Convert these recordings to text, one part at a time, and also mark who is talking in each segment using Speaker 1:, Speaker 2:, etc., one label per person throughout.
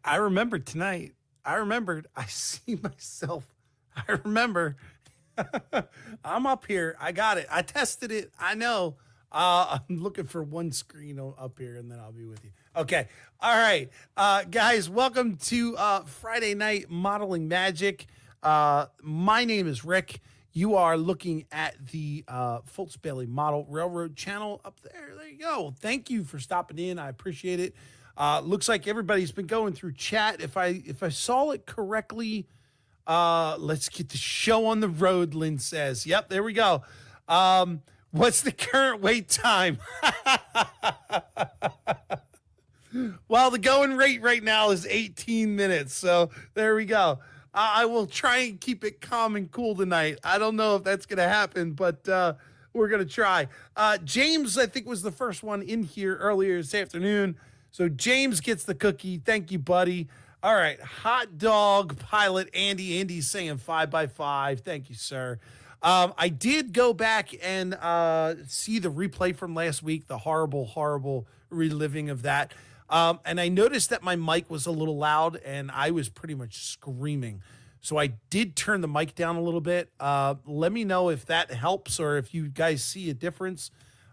Speaker 1: I remember tonight. I remembered. I see myself. I remember. I'm up here. I got it. I tested it. I know. I'm looking for one screen up here, and then I'll be with you. Okay. All right. Guys, welcome to Friday Night Modeling Magic. My name is Rick. You are looking at the Fultz Bailey Model Railroad channel up there. There you go. Thank you for stopping in. I appreciate it. Looks like everybody's been going through chat. If I saw it correctly, let's get the show on the road, Lynn says. Yep, there we go. What's the current wait time? Well, the going rate right now is 18 minutes. So there we go. I will try and keep it calm and cool tonight. I don't know if that's going to happen, but we're going to try. James, I think, was the first one in here earlier this afternoon. So James gets the cookie. Thank you, buddy. All right. Hot dog pilot Andy. Andy's saying 5x5. Thank you, sir. I did go back and see the replay from last week, the horrible reliving of that. And I noticed that my mic was a little loud and I was pretty much screaming. So I did turn the mic down a little bit. Let me know if that helps or if you guys see a difference.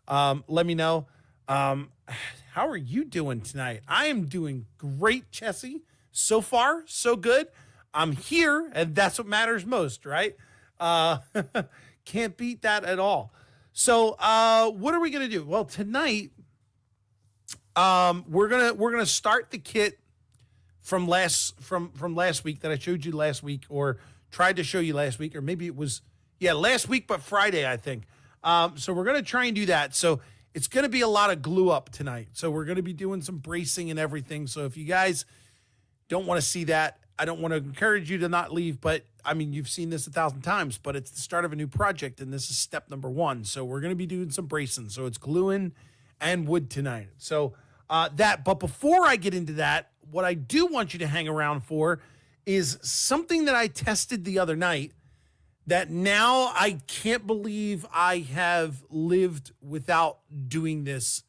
Speaker 1: Let me know. How are you doing tonight? I am doing great, Chessie. So far, so good. I'm here, and that's what matters most, right? Can't beat that at all. So what are we gonna do? Well, tonight we're gonna start the kit from last week that I showed you last week, or tried to show you last week, or maybe it was last week, but Friday, I think. So we're gonna try and do that. So it's gonna be a lot of glue up tonight. So we're gonna be doing some bracing and everything. So if you guys don't want to see that, I don't want to encourage you to not leave, but I mean, you've seen this 1,000 times, but it's the start of a new project, and this is step number 1. So we're going to be doing some bracing. So it's gluing and wood tonight. So but before I get into that, what I do want you to hang around for is something that I tested the other night that now I can't believe I have lived without doing this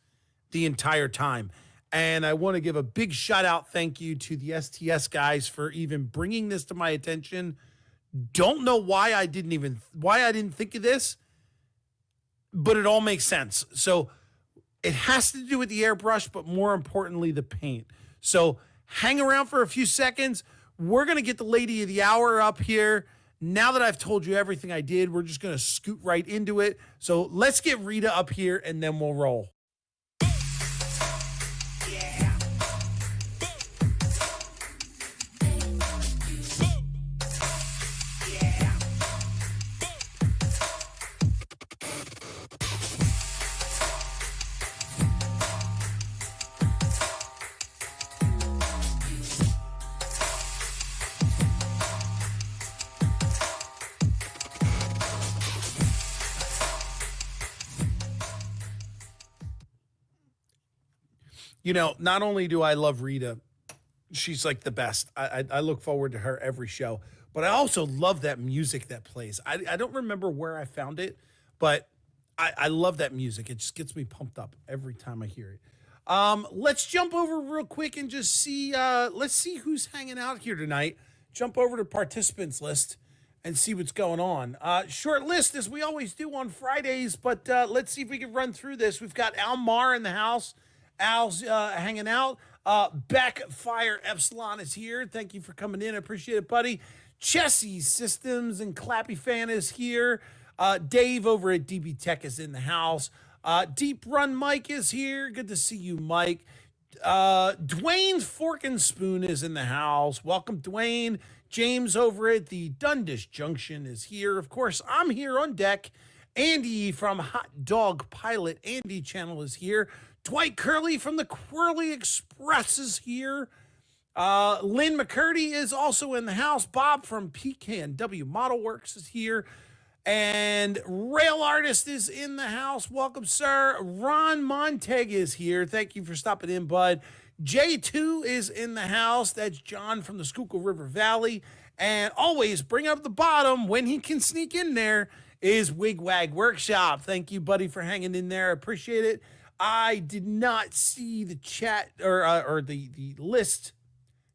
Speaker 1: the entire time. And I want to give a big shout out, thank you to the STS guys for even bringing this to my attention. Don't know why I didn't think of this, but it all makes sense. So it has to do with the airbrush, but more importantly, the paint. So hang around for a few seconds. We're going to get the lady of the hour up here. Now that I've told you everything I did, we're just going to scoot right into it. So let's get Rita up here and then we'll roll. You know, not only do I love Rita, she's like the best. I look forward to her every show, but I also love that music that plays. I don't remember where I found it, but I love that music. It just gets me pumped up every time I hear it. Let's jump over real quick and just see, let's see who's hanging out here tonight. Jump over to participants list and see what's going on. Short list as we always do on Fridays, but let's see if we can run through this. We've got Al Mar in the house. Al's hanging out. Beck Fire Epsilon is here. Thank you for coming in. I appreciate it, buddy. Chessie Systems and Clappy Fan is here. Dave over at DB Tech is in the house. Deep Run Mike is here. Good to see you, Mike. Dwayne's Fork and Spoon is in the house. Welcome, Dwayne. James over at the Dundas Junction is here. Of course, I'm here on deck. Andy from Hot Dog Pilot Andy channel is here. Dwight Curley from the Quirly Express is here. Lynn McCurdy is also in the house. Bob from PK&W Model Works is here. And Rail Artist is in the house. Welcome, sir. Ron Monteg is here. Thank you for stopping in, bud. J2 is in the house. That's John from the Schuylkill River Valley. And always bring up the bottom when he can sneak in there is Wigwag Workshop. Thank you, buddy, for hanging in there. I appreciate it. I did not see the chat or the list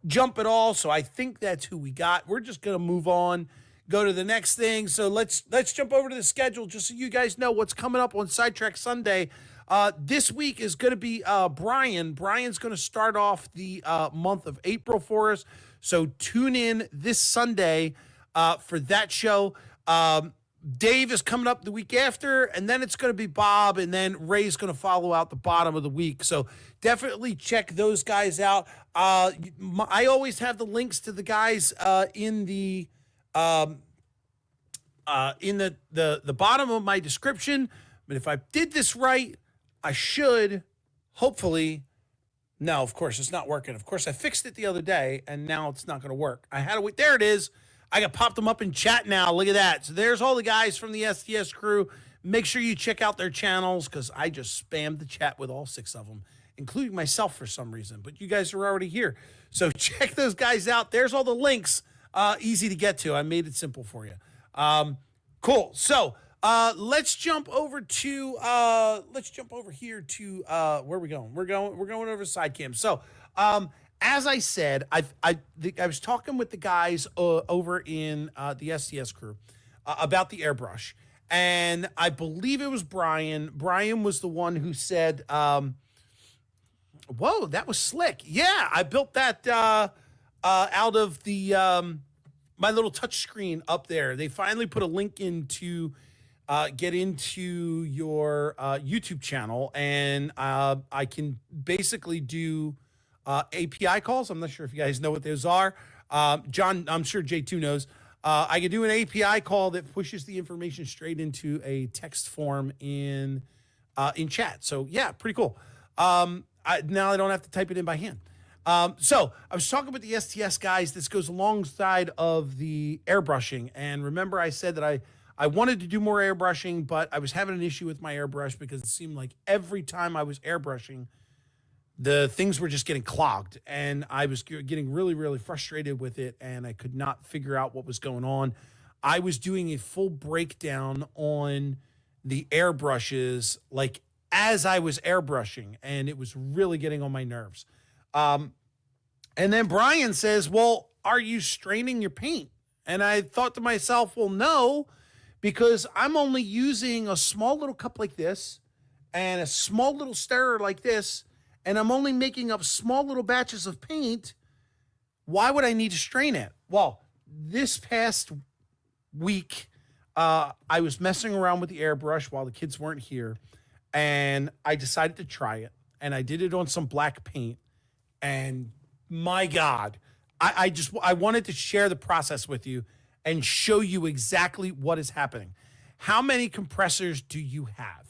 Speaker 1: jump at all. So I think that's who we got. We're just going to move on, go to the next thing. So let's jump over to the schedule just so you guys know what's coming up on Sidetrack Sunday. This week is going to be Brian. Brian's going to start off the month of April for us. So tune in this Sunday for that show. Dave is coming up the week after, and then it's going to be Bob, and then Ray's going to follow out the bottom of the week. So definitely check those guys out. I always have the links to the guys in the bottom of my description. But if I did this right, I should hopefully. No, of course it's not working. Of course I fixed it the other day, and now it's not going to work. I had to wait. There it is. I got popped them up in chat now. Look at that. So there's all the guys from the STS crew. Make sure you check out their channels because I just spammed the chat with all 6 of them, including myself for some reason. But you guys are already here. So check those guys out. There's all the links. Easy to get to. I made it simple for you. Cool. So let's jump over to here to where are we going? We're going over side cam. So as I said, I was talking with the guys over in the STS crew about the airbrush, and I believe it was Brian. Brian was the one who said, "Whoa, that was slick." Yeah, I built that out of the my little touch screen up there. They finally put a link in to get into your YouTube channel, and I can basically do API calls. I'm not sure if you guys know what those are. John, I'm sure J2 knows. I can do an API call that pushes the information straight into a text form in chat. So yeah, pretty cool. Now I don't have to type it in by hand. So I was talking with the STS guys. This goes alongside of the airbrushing. And remember I said that I wanted to do more airbrushing, but I was having an issue with my airbrush because it seemed like every time I was airbrushing, the things were just getting clogged, and I was getting really, really frustrated with it, and I could not figure out what was going on. I was doing a full breakdown on the airbrushes, like as I was airbrushing, and it was really getting on my nerves. And then Brian says, "Well, are you straining your paint?" And I thought to myself, well, no, because I'm only using a small little cup like this and a small little stirrer like this, and I'm only making up small little batches of paint. Why would I need to strain it? Well, this past week, I was messing around with the airbrush while the kids weren't here, and I decided to try it, and I did it on some black paint, and my God, I wanted to share the process with you and show you exactly what is happening. How many compressors do you have?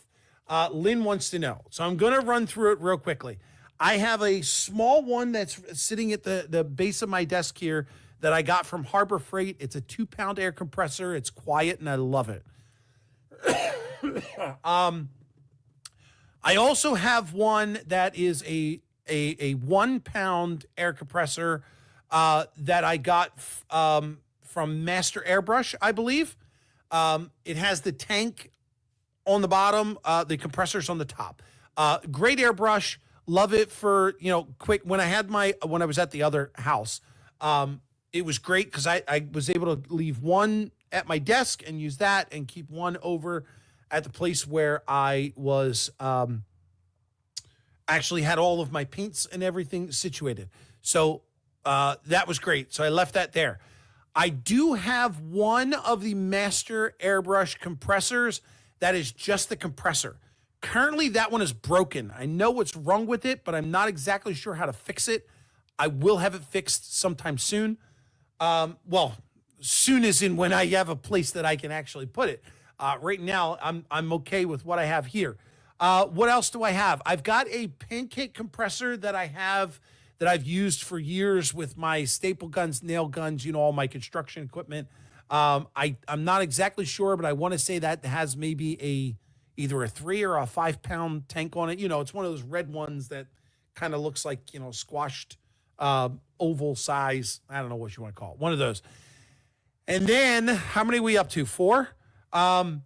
Speaker 1: Lynn wants to know. So I'm going to run through it real quickly. I have a small one that's sitting at the base of my desk here that I got from Harbor Freight. It's a 2-pound air compressor. It's quiet and I love it. I also have one that is a 1-pound air compressor that I got from Master Airbrush, I believe. It has the tank on the bottom, the compressors on the top. Great airbrush. Love it for, quick. When I was at the other house, it was great because I was able to leave one at my desk and use that and keep one over at the place where I was actually had all of my paints and everything situated. So that was great. So I left that there. I do have one of the Master Airbrush compressors that is just the compressor. Currently, that one is broken. I know what's wrong with it, but I'm not exactly sure how to fix it. I will have it fixed sometime soon. Well, soon as in when I have a place that I can actually put it. Right now, I'm okay with what I have here. What else do I have? I've got a pancake compressor that I've used for years with my staple guns, nail guns, all my construction equipment. I'm not exactly sure, but I want to say that has maybe either a 3 or a 5-pound tank on it. It's one of those red ones that kind of looks like, squashed oval size. I don't know what you want to call it. One of those. And then how many are we up to? 4? And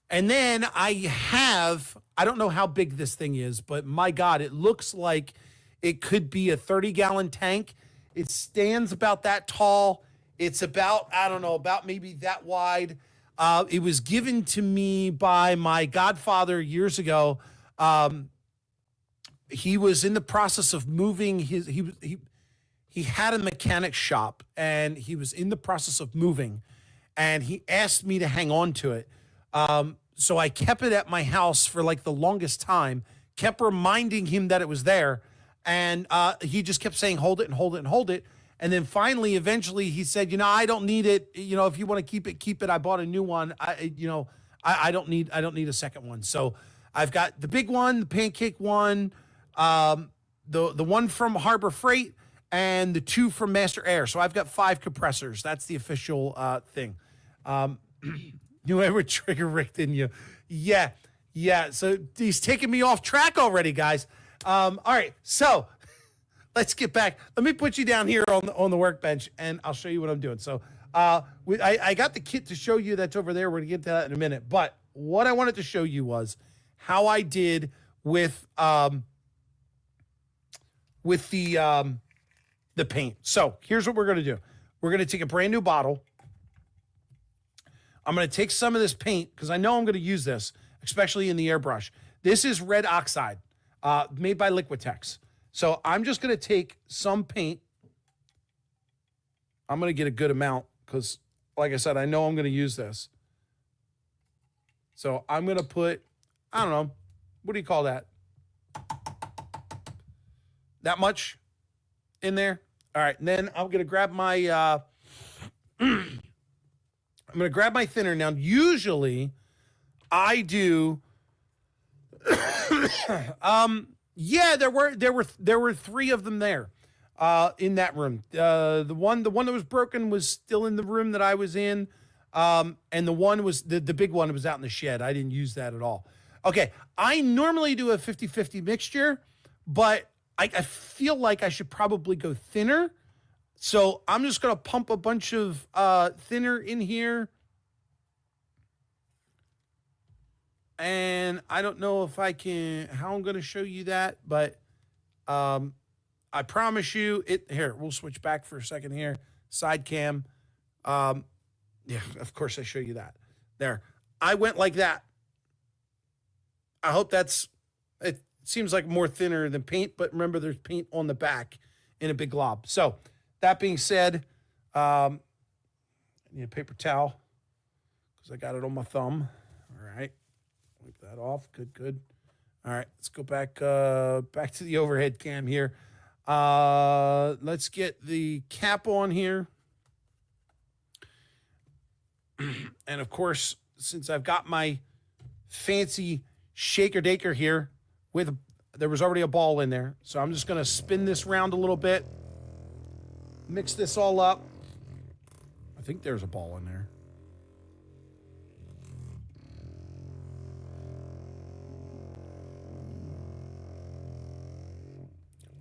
Speaker 1: then I don't know how big this thing is, but my God, it looks like it could be a 30-gallon tank. It stands about that tall. It's about, I don't know, about maybe that wide. It was given to me by my godfather years ago. He was in the process of moving he had a mechanic shop, and he was in the process of moving, and he asked me to hang on to it. So I kept it at my house for like the longest time, kept reminding him that it was there. And he just kept saying, hold it and hold it and hold it. And then finally, eventually he said, I don't need it. If you want to keep it, keep it. I bought a new one. I don't need a second one. So I've got the big one, the pancake one, the one from Harbor Freight, and the 2 from Master Air. So I've got 5 compressors. That's the official thing. You ever trigger Rick, didn't you? Yeah. So he's taking me off track already, guys. All right, so let's get back. Let me put you down here on the workbench, and I'll show you what I'm doing. So I got the kit to show you that's over there. We're going to get to that in a minute. But what I wanted to show you was how I did with the paint. So here's what we're going to do. We're going to take a brand new bottle. I'm going to take some of this paint because I know I'm going to use this, especially in the airbrush. This is red oxide, made by Liquitex. So I'm just going to take some paint. I'm going to get a good amount because, like I said, I know I'm going to use this. So I'm going to put, I don't know, what do you call that? That much in there? All right, and then I'm going to grab my I'm going to grab my thinner. Now, usually I do yeah, there were 3 of them there in that room. The one that was broken was still in the room that I was in. And the one was the big one was out in the shed. I didn't use that at all. Okay, I normally do a 50-50 mixture, but I feel like I should probably go thinner. So I'm just going to pump a bunch of thinner in here. And I don't know if I can, how I'm going to show you that, but I promise you it. Here, we'll switch back for a second here. Side cam. Yeah, of course I show you that. There. I went like that. I hope it seems like more thinner than paint, but remember there's paint on the back in a big glob. So that being said, I need a paper towel because I got it on my thumb. All right. Wipe that off. Good. All right, let's go back to the overhead cam here. Let's get the cap on here. And of course, since I've got my fancy shaker daker here there was already a ball in there. So I'm just going to spin this round a little bit. Mix this all up. I think there's a ball in there.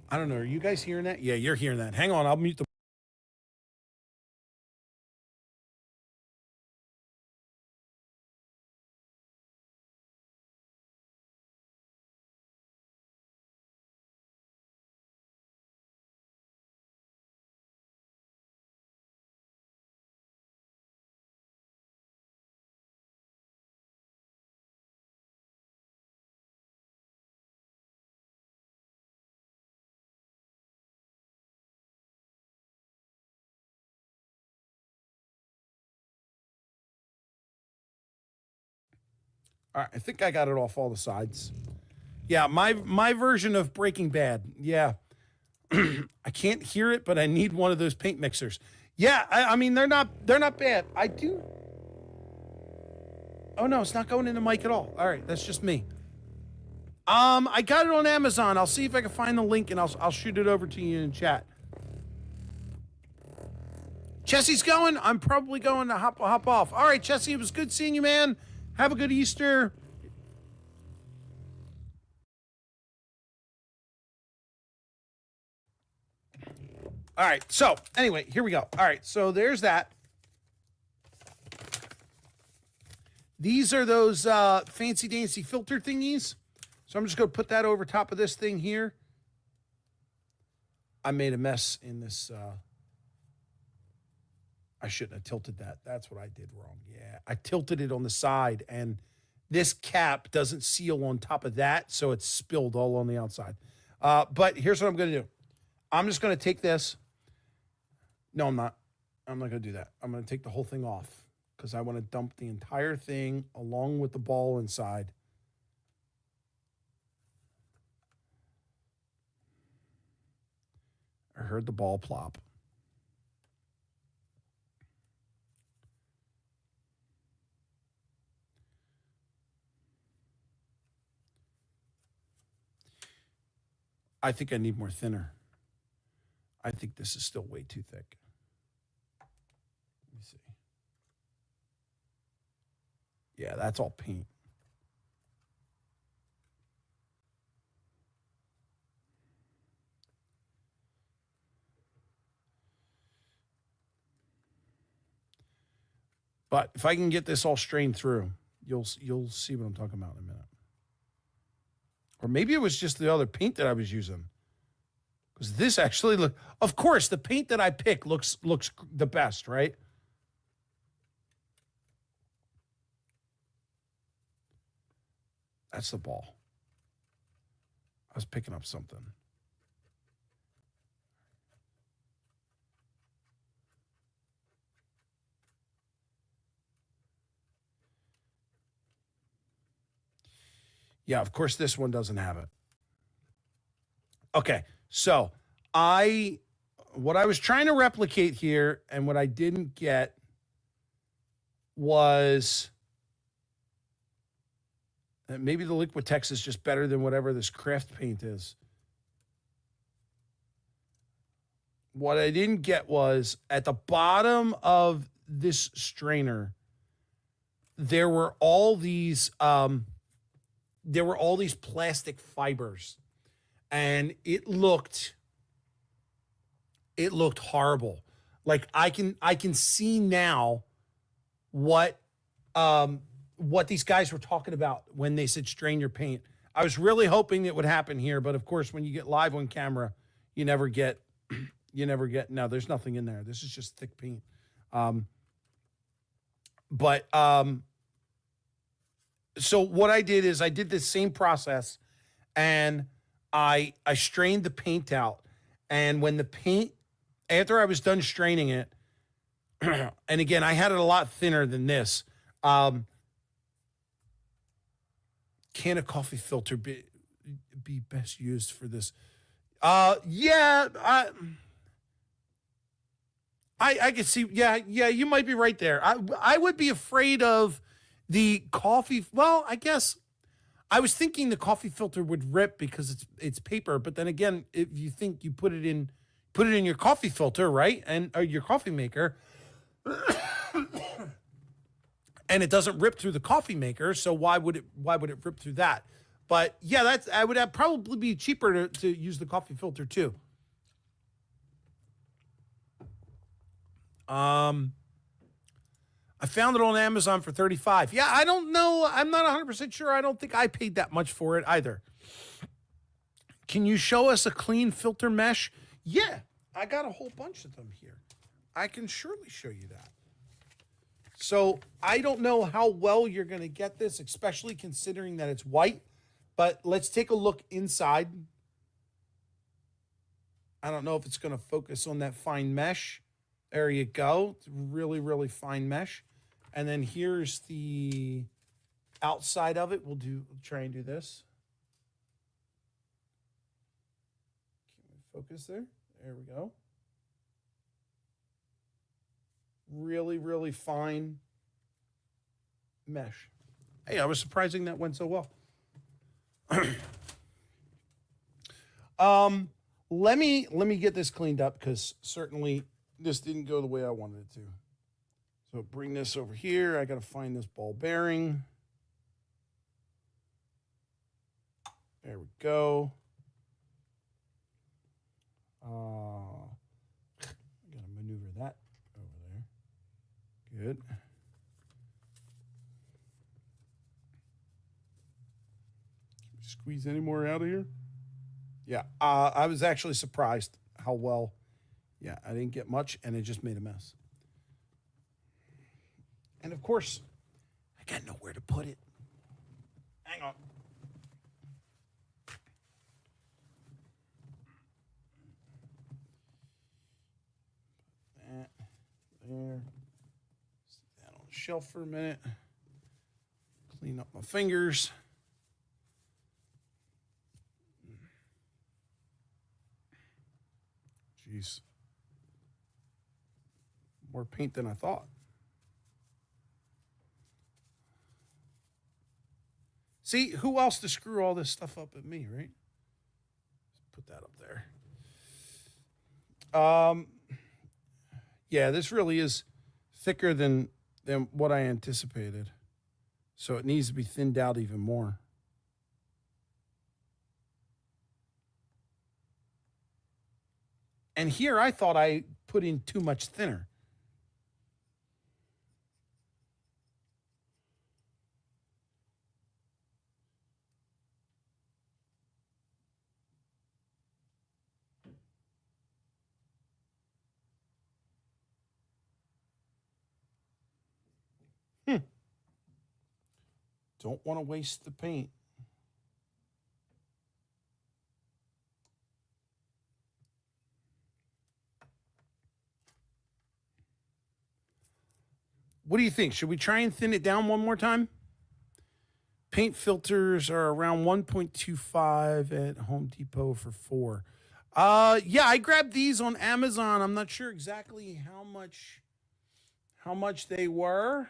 Speaker 1: I don't know. Are you guys hearing that? Yeah, you're hearing that. Hang on. I'll mute the. All right, I think I got it off all the sides. Yeah, my version of Breaking Bad. Yeah. I can't hear it, but I need one of those paint mixers. Yeah, I mean they're not bad. I do. Oh no, it's not going in the mic at all. All right, that's just me. I got it on Amazon. I'll see if I can find the link and I'll shoot it over to you in chat. Chelsea's going. I'm probably going to hop off. All right, Chelsea, it was good seeing you, man. Have a good Easter. All right, so anyway, here we go. All right, so there's that. These are those fancy dancy filter thingies. So I'm just going to put that over top of this thing here. I made a mess in this. I shouldn't have tilted that. That's what I did wrong. Yeah, I tilted it on the side, and this cap doesn't seal on top of that, so it's spilled all on the outside. But here's what I'm going to do. I'm just going to take this. No, I'm not. I'm not going to do that. I'm going to take the whole thing off because I want to dump the entire thing along with the ball inside. I heard the ball plop. I think I need more thinner. I think this is still way too thick. Let me see. Yeah, that's all paint. But if I can get this all strained through, you'll see what I'm talking about in a minute. Or maybe it was just the other paint that I was using. Because this actually look, of course, the paint that I pick looks the best, right? That's the ball. I was picking up something. Yeah, of course, this one doesn't have it. Okay, so what I was trying to replicate here and what I didn't get was maybe the Liquitex is just better than whatever this craft paint is. What I didn't get was at the bottom of this strainer, there were all these plastic fibers, and it looked horrible. Like I can see now what these guys were talking about when they said strain your paint. I was really hoping it would happen here, but of course, when you get live on camera, you never get. No, there's nothing in there. This is just thick paint. So what I did is I did the same process, and I strained the paint out. And when the paint, after I was done straining it, and again, I had it a lot thinner than this. Can a coffee filter be best used for this? Yeah, I could see. Yeah, you might be right there. I would be afraid of the coffee. Well, I guess I was thinking the coffee filter would rip because it's paper. But then again, if you think you put it in your coffee filter, right, or your coffee maker, and it doesn't rip through the coffee maker, so why would it rip through that? But yeah, I would probably be cheaper to use the coffee filter too. I found it on Amazon for $35. Yeah, I don't know. I'm not 100% sure. I don't think I paid that much for it either. Can you show us a clean filter mesh? Yeah, I got a whole bunch of them here. I can surely show you that. So I don't know how well you're going to get this, especially considering that it's white. But let's take a look inside. I don't know if it's going to focus on that fine mesh. There you go. It's really, really fine mesh. And then here's the outside of it. We'll try and do this. Can we focus there? There we go. Really, really fine mesh. Hey, I was surprising that went so well. Let me get this cleaned up because certainly this didn't go the way I wanted it to. So bring this over here. I got to find this ball bearing. There we go. I got to maneuver that over there. Good. Can we squeeze any more out of here? Yeah, I was actually surprised how well. Yeah, I didn't get much, and it just made a mess. And of course, I got nowhere to put it. Hang on. That there. Set that on the shelf for a minute. Clean up my fingers. Jeez. More paint than I thought. See, who else to screw all this stuff up at me, right? Put that up there. Yeah, this really is thicker than what I anticipated. So it needs to be thinned out even more. And here I thought I put in too much thinner. Don't want to waste the paint. What do you think? Should we try and thin it down one more time? Paint filters are around 1.25 at Home Depot for $4. Yeah, I grabbed these on Amazon. I'm not sure exactly how much they were.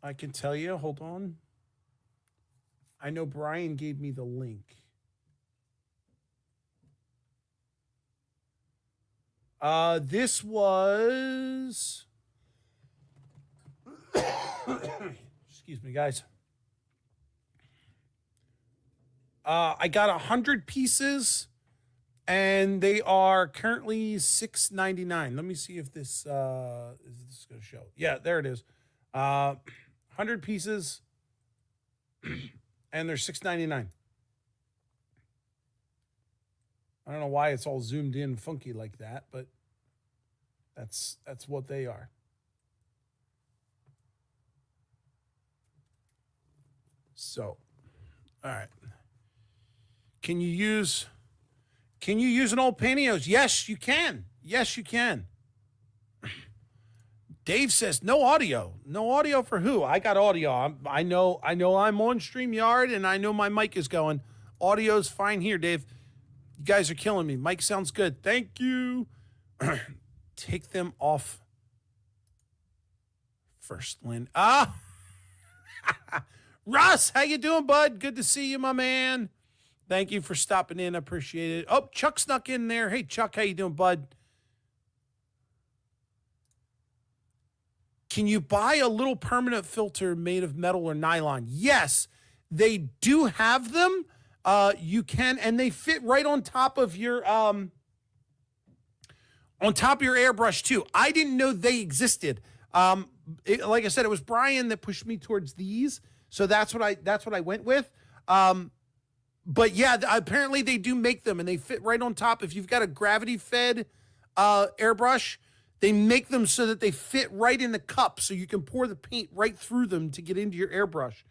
Speaker 1: I can tell you. Hold on. I know Brian gave me the link. This was... Excuse me, guys. I got 100 pieces, and they are currently $6.99. Let me see if this is going to show. Yeah, there it is. 100 pieces, and they're $6.99. I don't know why it's all zoomed in funky like that, but that's what they are. So, all right. Can you use an old Panios? Yes, you can. Yes, you can. Dave says no audio. No audio for who? I got audio. I know I'm on StreamYard, and I know my mic is going. Audio's fine here, Dave. You guys are killing me. Mic sounds good. Thank you. Take them off first, Lynn. Russ, how you doing, bud? Good to see you, my man. Thank you for stopping in. I appreciate it. Oh, Chuck snuck in there. Hey, Chuck, how you doing, bud? Can you buy a little permanent filter made of metal or nylon? Yes, they do have them. You can, and they fit right on top of your airbrush too. I didn't know they existed. Like I said, it was Brian that pushed me towards these, so that's what I went with. But yeah, apparently they do make them, and they fit right on top. If you've got a gravity fed airbrush, they make them so that they fit right in the cup, so you can pour the paint right through them to get into your airbrush.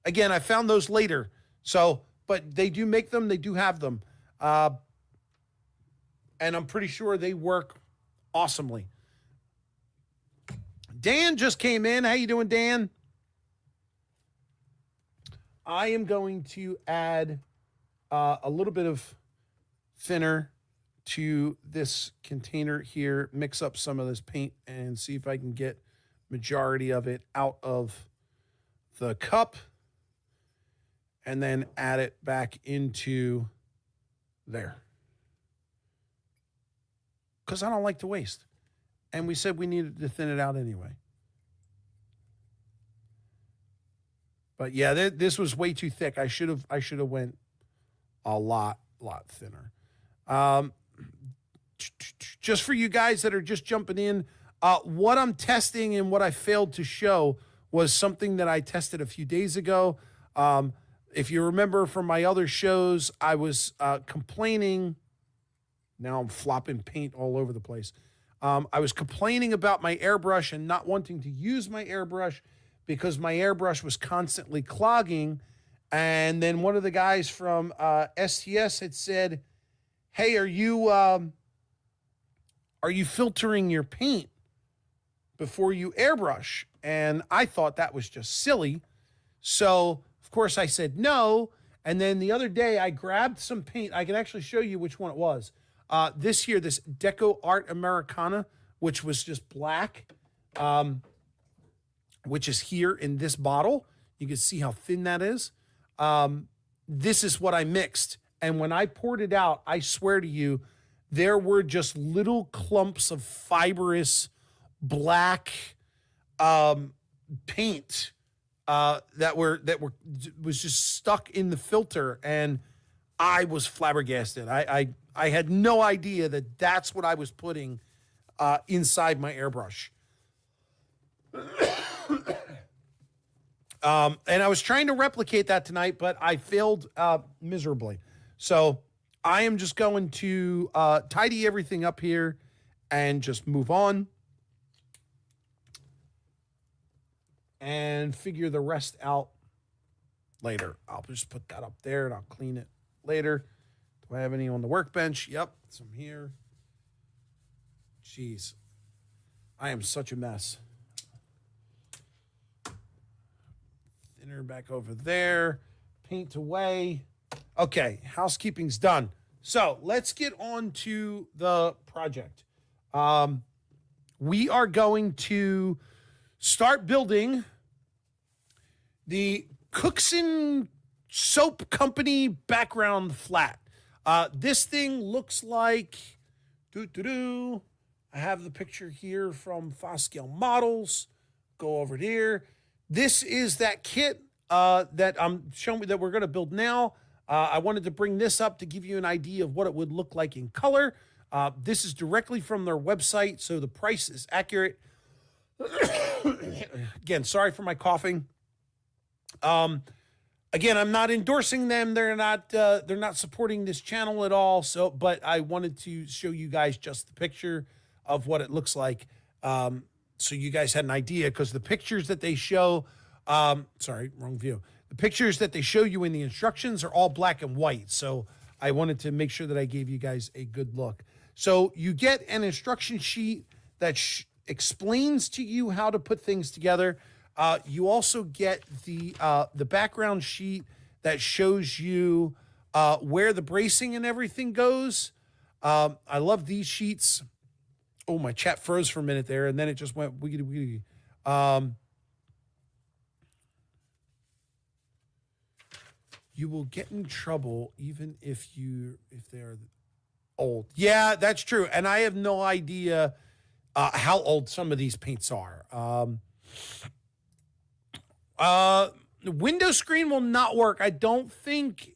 Speaker 1: Again, I found those later. So, but they do make them. They do have them. And I'm pretty sure they work awesomely. Dan just came in. How you doing, Dan? I am going to add a little bit of thinner to this container here, mix up some of this paint, and see if I can get majority of it out of the cup, and then add it back into there. Because I don't like to waste. And we said we needed to thin it out anyway. But yeah, this was way too thick. I should have went a lot thinner. Just for you guys that are just jumping in, what I'm testing and what I failed to show was something that I tested a few days ago. If you remember from my other shows, I was complaining. Now I'm flopping paint all over the place. I was complaining about my airbrush and not wanting to use my airbrush because my airbrush was constantly clogging. And then one of the guys from STS had said, "Hey, are you filtering your paint before you airbrush?" And I thought that was just silly. So, of course, I said no. And then the other day, I grabbed some paint. I can actually show you which one it was. This here, this Deco Art Americana, which was just black, which is here in this bottle. You can see how thin that is. This is what I mixed. And when I poured it out, I swear to you, there were just little clumps of fibrous black paint that was just stuck in the filter, and I was flabbergasted. I had no idea that that's what I was putting inside my airbrush. And I was trying to replicate that tonight, but I failed miserably. So I am just going to tidy everything up here and just move on and figure the rest out later. I'll just put that up there and I'll clean it later. Do I have any on the workbench? Yep, some here. Jeez, I am such a mess. Thinner back over there. Paint away. Okay, housekeeping's done. So let's get on to the project. We are going to start building the Cookson Soap Company background flat. This thing looks like, I have the picture here from Foscale Models. Go over here. This is that kit that I'm showing you that we're going to build now. I wanted to bring this up to give you an idea of what it would look like in color. This is directly from their website, so the price is accurate. Again, sorry for my coughing. Again, I'm not endorsing them. They're not supporting this channel at all. So, but I wanted to show you guys just the picture of what it looks like. So you guys had an idea, because the pictures that they show, sorry, wrong view. The pictures that they show you in the instructions are all black and white. So I wanted to make sure that I gave you guys a good look. So you get an instruction sheet that explains to you how to put things together. You also get the background sheet that shows you where the bracing and everything goes. I love these sheets. Oh, my chat froze for a minute there, and then it just went wiggity wiggity. You will get in trouble even if they're old. Yeah, that's true. And I have no idea how old some of these paints are. The window screen will not work. I don't think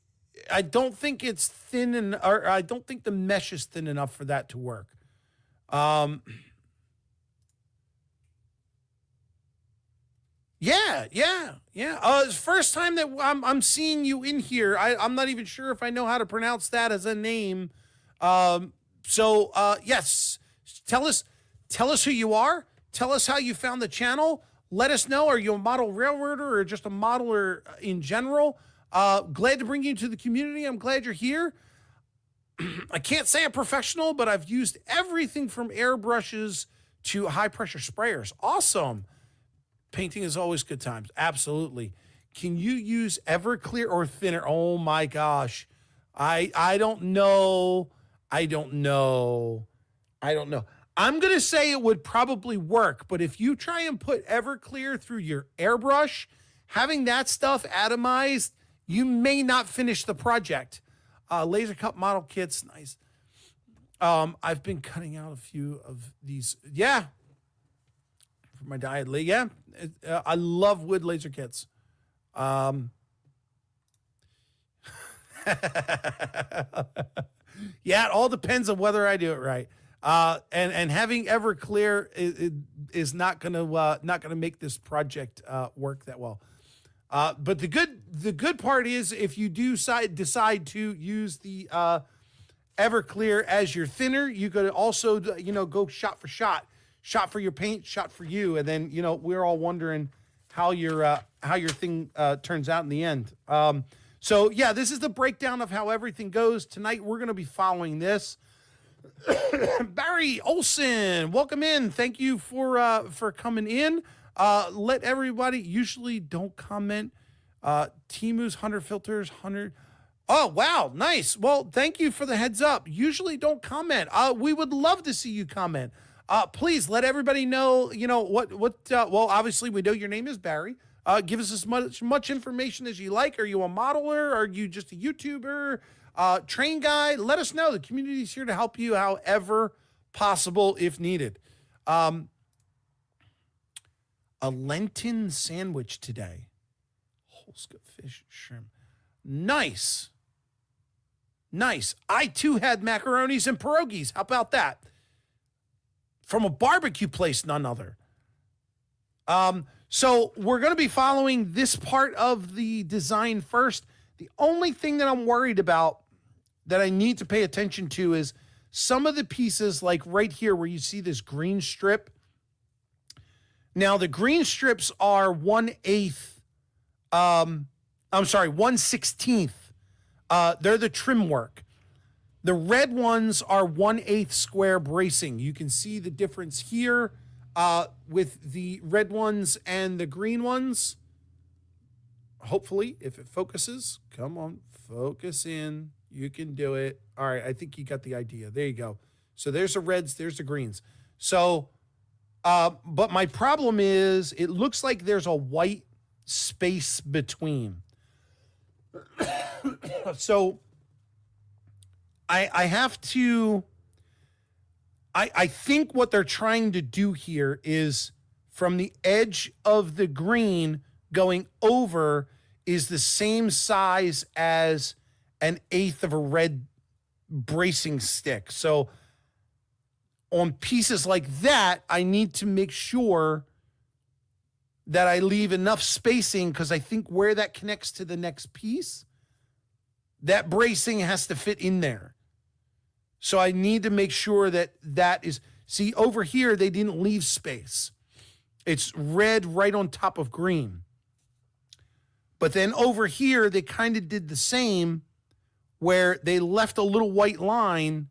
Speaker 1: it's thin, or I don't think the mesh is thin enough for that to work. Yeah. It's the first time that I'm seeing you in here. I'm not even sure if I know how to pronounce that as a name. Yes, tell us who you are. Tell us how you found the channel. Let us know. Are you a model railroader or just a modeler in general? Glad to bring you to the community. I'm glad you're here. I can't say I'm professional, but I've used everything from airbrushes to high-pressure sprayers. Awesome. Painting is always good times. Absolutely. Can you use Everclear or thinner? Oh, my gosh. I don't know. I'm going to say it would probably work, but if you try and put Everclear through your airbrush, having that stuff atomized, you may not finish the project. Laser cut model kits, nice. I've been cutting out a few of these. Yeah. For my diet. Yeah. I love wood laser kits. Yeah, it all depends on whether I do it right. And having Everclear is not gonna make this project work that well. But the good part is if you do decide to use the Everclear as your thinner, you could also, go shot for your paint, shot for you. And then, we're all wondering how your thing turns out in the end. So yeah, this is the breakdown of how everything goes. Tonight, we're going to be following this. Barry Olson, welcome in. Thank you for coming in. Let everybody, usually don't comment. Timu's 100 filters, 100. Oh, wow. Nice. Well, thank you for the heads up. Mutually don't comment. We would love to see you comment. Please let everybody know, well, obviously we know your name is Barry. Give us as much information as you like. Are you a modeler? Are you just a YouTuber? Train guy? Let us know. The community is here to help you however possible if needed. A Lenten sandwich today. Whole scoop fish, shrimp. Nice. I too had macaronis and pierogies. How about that? From a barbecue place, none other. So we're going to be following this part of the design first. The only thing that I'm worried about that I need to pay attention to is some of the pieces, like right here where you see this green strip. Now the green strips are 1/16. They're the trim work. The red ones are 1/8 square bracing. You can see the difference here with the red ones and the green ones. Hopefully, if it focuses, come on, focus in. You can do it. All right, I think you got the idea. There you go. So there's the reds, there's the greens. So, but my problem is it looks like there's a white space between. So I have to, I think what they're trying to do here is from the edge of the green going over is the same size as 1/8 of a red bracing stick. So on pieces like that, I need to make sure that I leave enough spacing because I think where that connects to the next piece, that bracing has to fit in there. So I need to make sure that that is, see over here, they didn't leave space. It's red right on top of green. But then over here, they kind of did the same where they left a little white line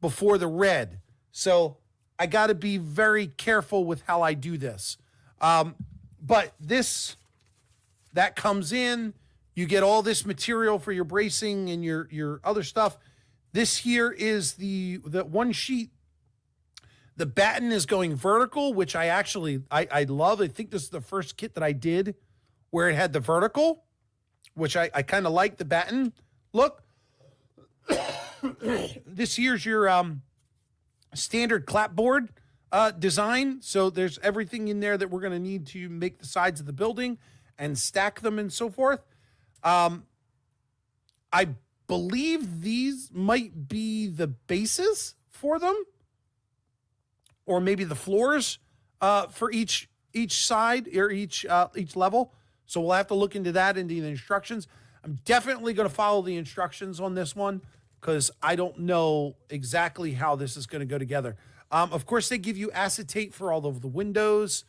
Speaker 1: before the red. So I got to be very careful with how I do this. But that comes in, you get all this material for your bracing and your other stuff. This here is the one sheet. The batten is going vertical, which I love. I think this is the first kit that I did where it had the vertical, which I kind of like the batten look. This here's your standard clapboard design. So there's everything in there that we're going to need to make the sides of the building and stack them and so forth. I believe these might be the bases for them, or maybe the floors for each side or each level. So we'll have to look into that, into the instructions. I'm definitely going to follow the instructions on this one because I don't know exactly how this is going to go together. Of course, they give you acetate for all of the windows.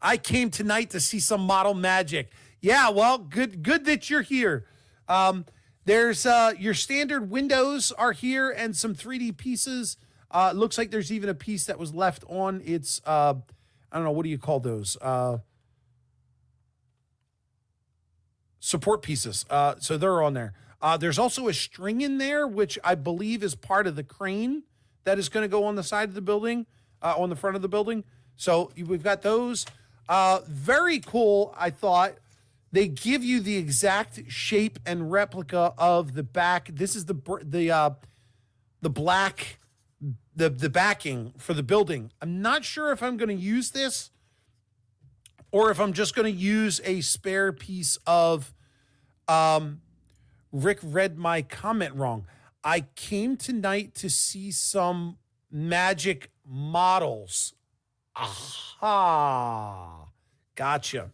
Speaker 1: I came tonight to see some model magic. Yeah, well, good that you're here. There's your standard windows are here and some 3D pieces. Looks like there's even a piece that was left on its, I don't know, what do you call those? Support pieces. So they're on there. There's also a string in there, which I believe is part of the crane that is going to go on the side of the building, on the front of the building. So we've got those. Very cool, I thought. They give you the exact shape and replica of the back. This is the black, the backing for the building. I'm not sure if I'm going to use this or if I'm just going to use a spare piece of, Rick read my comment wrong. I came tonight to see some magic models. Aha. Gotcha.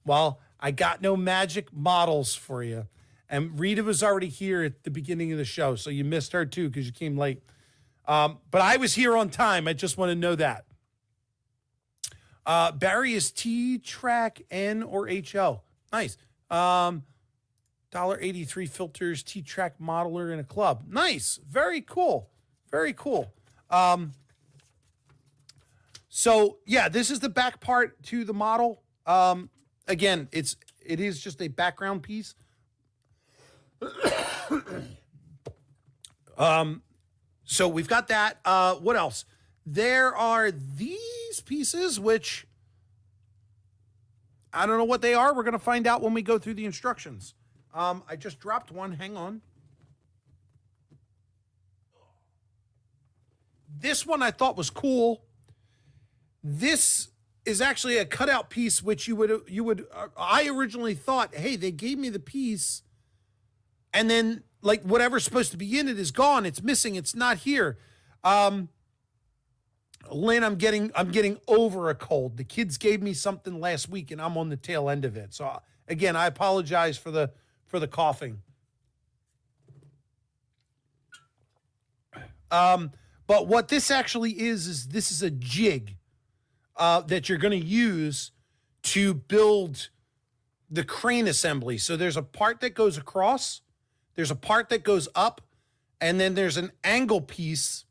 Speaker 1: Well, I got no magic models for you. And Rita was already here at the beginning of the show, so you missed her too because you came late. But I was here on time. I just want to know that. Barry is T-Track N or HO. Nice. $1.83 filters, T-Track modeler in a club. Nice. Very cool. Very cool. So yeah, this is the back part to the model. Again, it is just a background piece. So we've got that. What else? There are these pieces, which I don't know what they are. We're going to find out when we go through the instructions. I just dropped one. Hang on. This one I thought was cool. This is actually a cutout piece, which I originally thought, hey, they gave me the piece, and then like whatever's supposed to be in it is gone. It's missing. It's not here. Lynn, I'm getting over a cold. The kids gave me something last week, and I'm on the tail end of it. So again, I apologize for the coughing. But what this actually is this is a jig that you're going to use to build the crane assembly. So there's a part that goes across, there's a part that goes up, and then there's an angle piece,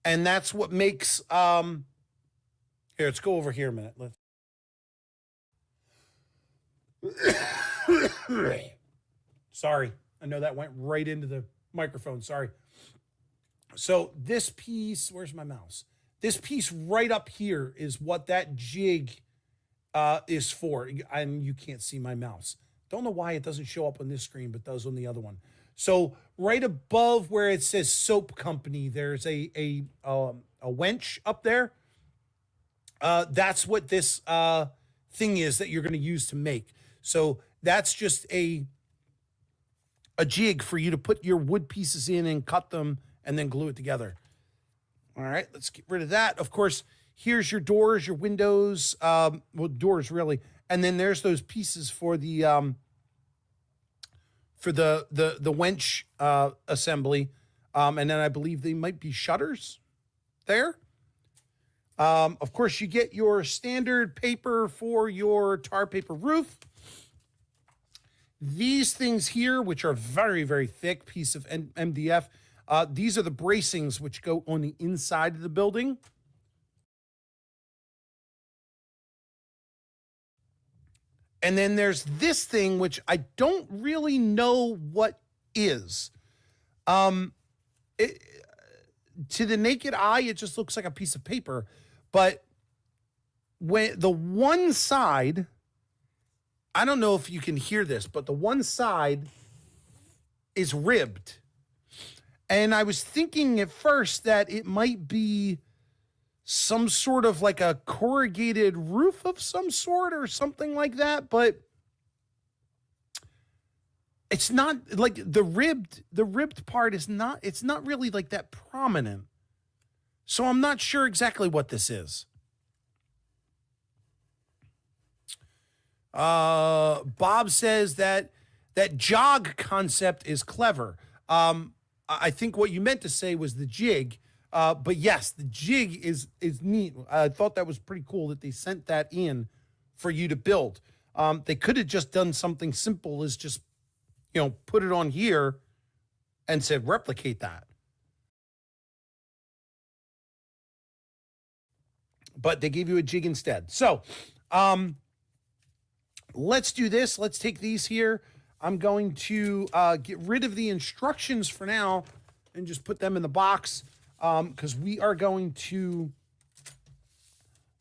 Speaker 1: and that's what makes here, let's go over here a minute. Sorry, I know that went right into the microphone. Sorry. So this piece, where's my mouse? This piece right up here is what that jig is for. And you can't see my mouse. Don't know why it doesn't show up on this screen, but does on the other one. So right above where it says soap company, there's a wench up there. That's what this thing is that you're going to use to make. So that's just a jig for you to put your wood pieces in and cut them and then glue it together. All right, let's get rid of that. Of course, here's your doors, your windows, well, doors really, and then there's those pieces for the wench assembly, and then I believe they might be shutters there. Of course, you get your standard paper for your tar paper roof. These things here, which are very, very thick piece of MDF, these are the bracings which go on the inside of the building. And then there's this thing, which I don't really know what is. To the naked eye, it just looks like a piece of paper. But when the one side, I don't know if you can hear this, but the one side is ribbed. And I was thinking at first that it might be some sort of like a corrugated roof of some sort or something like that, but it's not like the ribbed part is not, it's not really like that prominent. So I'm not sure exactly what this is. Bob says that jog concept is clever. I think what you meant to say was the jig. But yes, the jig is neat. I thought that was pretty cool that they sent that in for you to build. They could have just done something simple as just, put it on here and said replicate that. But they gave you a jig instead. So let's do this. Let's take these here. I'm going to get rid of the instructions for now and just put them in the box. Because we are going to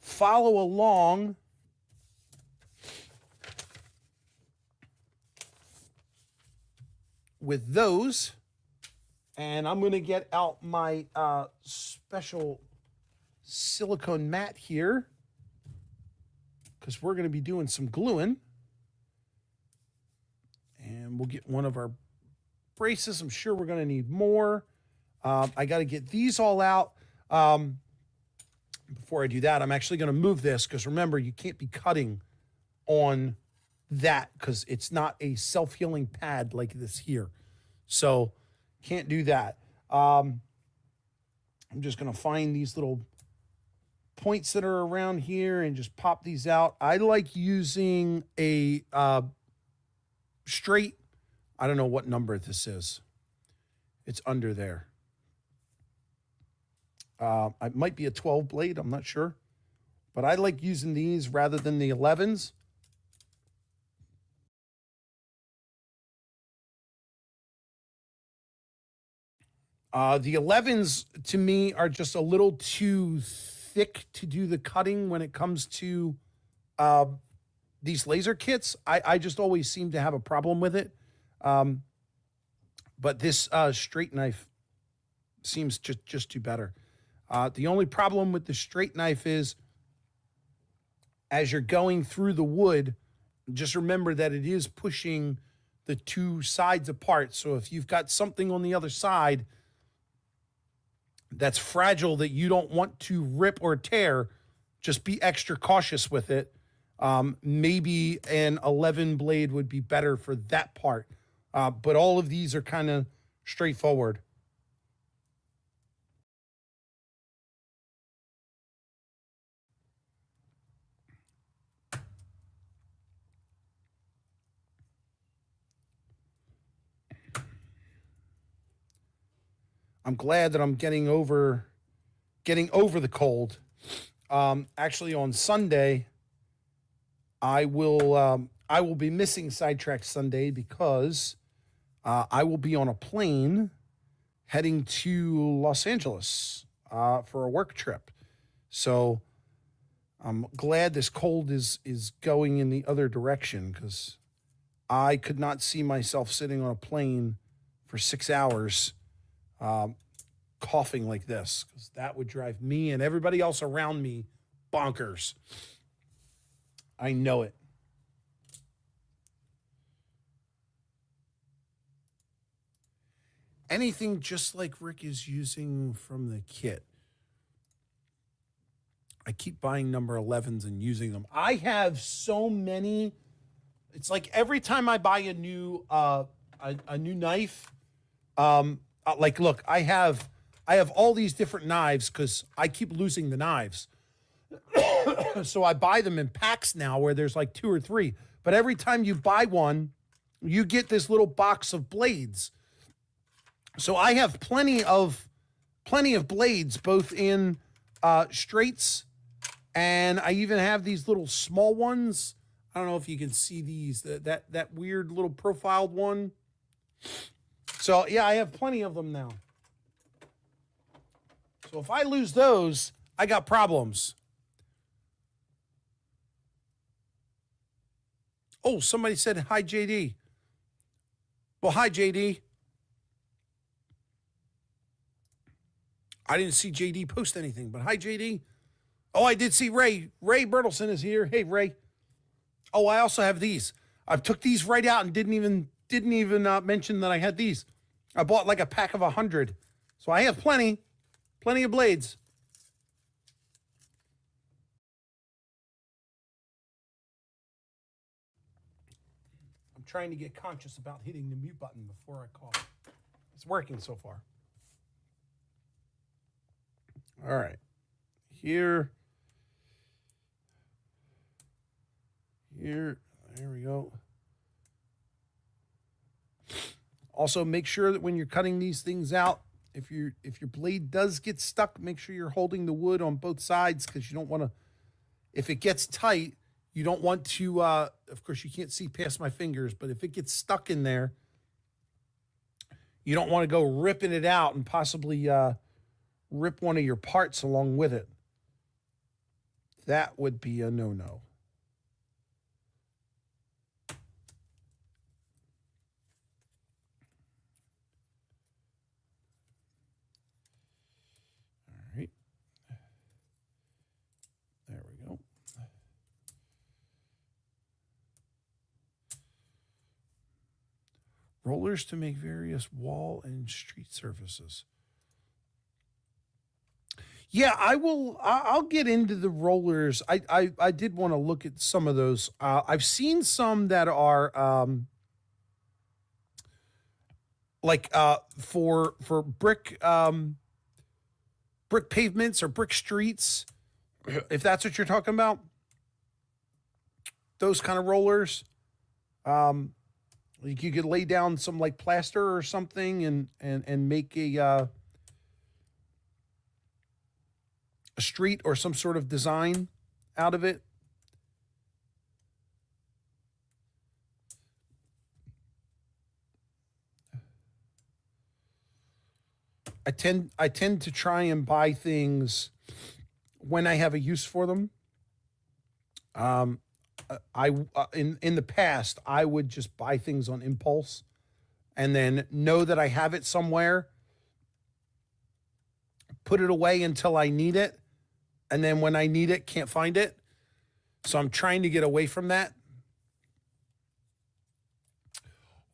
Speaker 1: follow along with those. And I'm going to get out my special silicone mat here because we're going to be doing some gluing. And we'll get one of our braces. I'm sure we're going to need more. I got to get these all out. before I do that, I'm actually going to move this because remember, you can't be cutting on that because it's not a self-healing pad like this here. So can't do that. I'm just going to find these little points that are around here and just pop these out. I like using a straight, I don't know what number this is. It's under there. It might be a 12 blade, I'm not sure. But I like using these rather than the 11s. The 11s to me are just a little too thick to do the cutting when it comes to these laser kits. I just always seem to have a problem with it. But this straight knife seems just too better. The only problem with the straight knife is as you're going through the wood, just remember that it is pushing the two sides apart. So if you've got something on the other side that's fragile that you don't want to rip or tear, just be extra cautious with it. Maybe an 11 blade would be better for that part. But all of these are kind of straightforward. I'm glad that I'm getting over the cold. Actually, on Sunday, I will be missing Sidetrack Sunday because I will be on a plane heading to Los Angeles for a work trip. So I'm glad this cold is going in the other direction because I could not see myself sitting on a plane for 6 hours coughing like this because that would drive me and everybody else around me bonkers. I know it. Anything just like Rick is using from the kit. I keep buying number 11s and using them. I have so many. It's like every time I buy a new knife, like look, I have all these different knives because I keep losing the knives. So I buy them in packs now where there's like 2 or 3. But every time you buy one, you get this little box of blades. So I have plenty of blades, both in straights, and I even have these little small ones. I don't know if you can see these, that weird little profiled one. So yeah, I have plenty of them now. So if I lose those, I got problems. Oh, somebody said hi, JD. Well, hi, JD. I didn't see JD post anything, but hi, JD. Oh, I did see Ray. Ray Bertelson is here. Hey, Ray. Oh, I also have these. I took these right out and didn't even mention that I had these. I bought like a pack of 100. So I have plenty of blades. I'm trying to get conscious about hitting the mute button before I cough. It's working so far. All right. Here, there we go. Also, make sure that when you're cutting these things out, if your blade does get stuck, make sure you're holding the wood on both sides because you don't want to, if it gets tight, you don't want to, of course, you can't see past my fingers, but if it gets stuck in there, you don't want to go ripping it out and possibly rip one of your parts along with it. That would be a no-no. All right. There we go. Rollers to make various wall and street surfaces. Yeah, I will. I'll get into the rollers. I did want to look at some of those. I've seen some that are like for brick pavements or brick streets, if that's what you're talking about. Those kind of rollers. Like you could lay down some like plaster or something and make a street or some sort of design out of it. I tend to try and buy things when I have a use for them. I in the past I would just buy things on impulse and then know that I have it somewhere, put it away until I need it, and then when I need it, can't find it. So I'm trying to get away from that.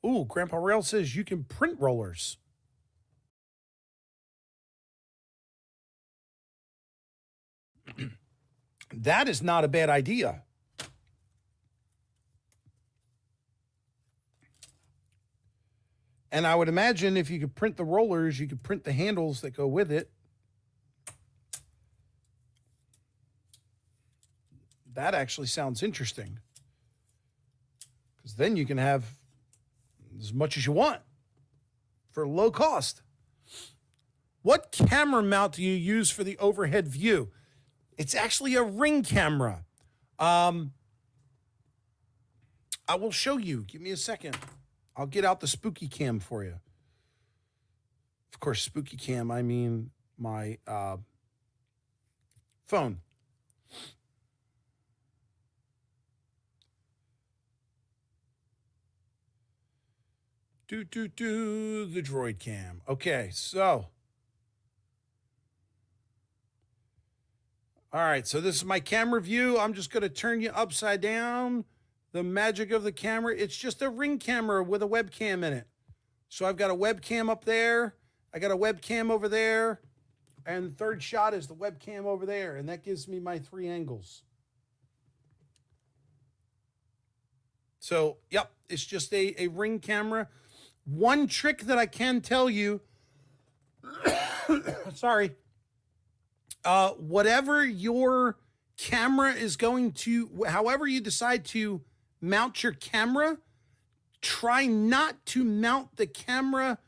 Speaker 1: Ooh, Grandpa Rail says you can print rollers. That is not a bad idea. And I would imagine if you could print the rollers, you could print the handles that go with it. That actually sounds interesting. Because then you can have as much as you want for low cost. What camera mount do you use for the overhead view? It's actually a ring camera. I will show you. Give me a second. I'll get out the spooky cam for you. Of course, spooky cam, I mean my phone. The droid cam. Okay, so. All right, so this is my camera view. I'm just going to turn you upside down. The magic of the camera. It's just a ring camera with a webcam in it. So I've got a webcam up there. I got a webcam over there. And the third shot is the webcam over there. And that gives me my 3 angles. So, yep, it's just a ring camera. One trick that I can tell you, sorry, whatever your camera is going to, however you decide to mount your camera, try not to mount the camera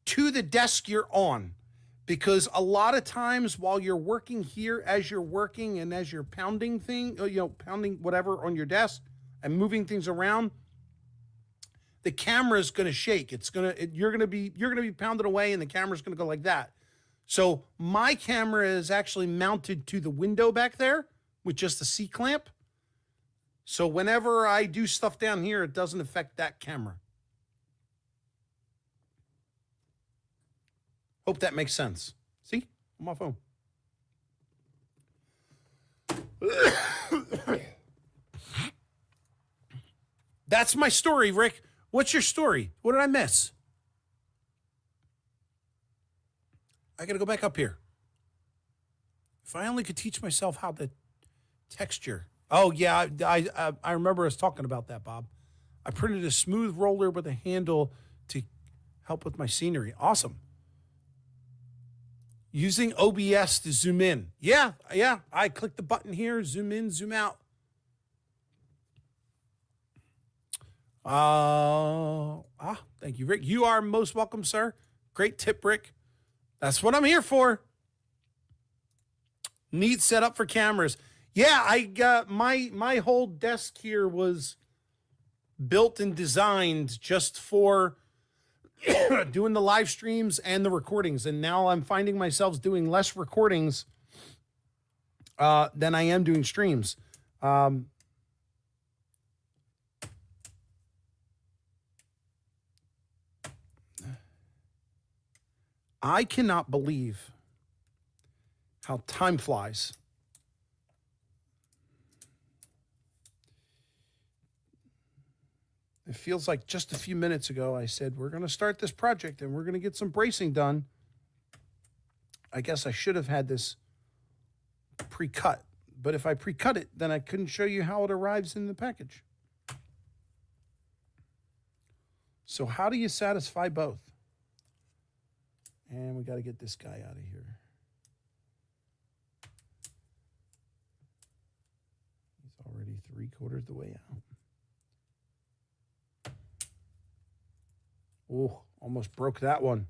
Speaker 1: to the desk you're on. Because a lot of times while you're working here, as you're working and as you're pounding pounding whatever on your desk and moving things around, the camera is going to shake. You're going to be pounded away and the camera's going to go like that. So my camera is actually mounted to the window back there with just a C-clamp. So whenever I do stuff down here, it doesn't affect that camera. Hope that makes sense. See? On my phone. That's my story, Rick. What's your story? What did I miss? I got to go back up here. If I only could teach myself how to texture. Oh, yeah, I remember us talking about that, Bob. I printed a smooth roller with a handle to help with my scenery. Awesome. Using OBS to zoom in. Yeah. I click the button here, zoom in, zoom out. Thank you, Rick. You are most welcome, sir. Great tip, Rick. That's what I'm here for. Neat setup for cameras. Yeah, I got my whole desk here was built and designed just for doing the live streams and the recordings. And now I'm finding myself doing less recordings than I am doing streams. I cannot believe how time flies. It feels like just a few minutes ago I said, we're going to start this project and we're going to get some bracing done. I guess I should have had this pre-cut. But if I pre-cut it, then I couldn't show you how it arrives in the package. So how do you satisfy both? And we got to get this guy out of here. He's already 3/4 the way out. Oh, almost broke that one.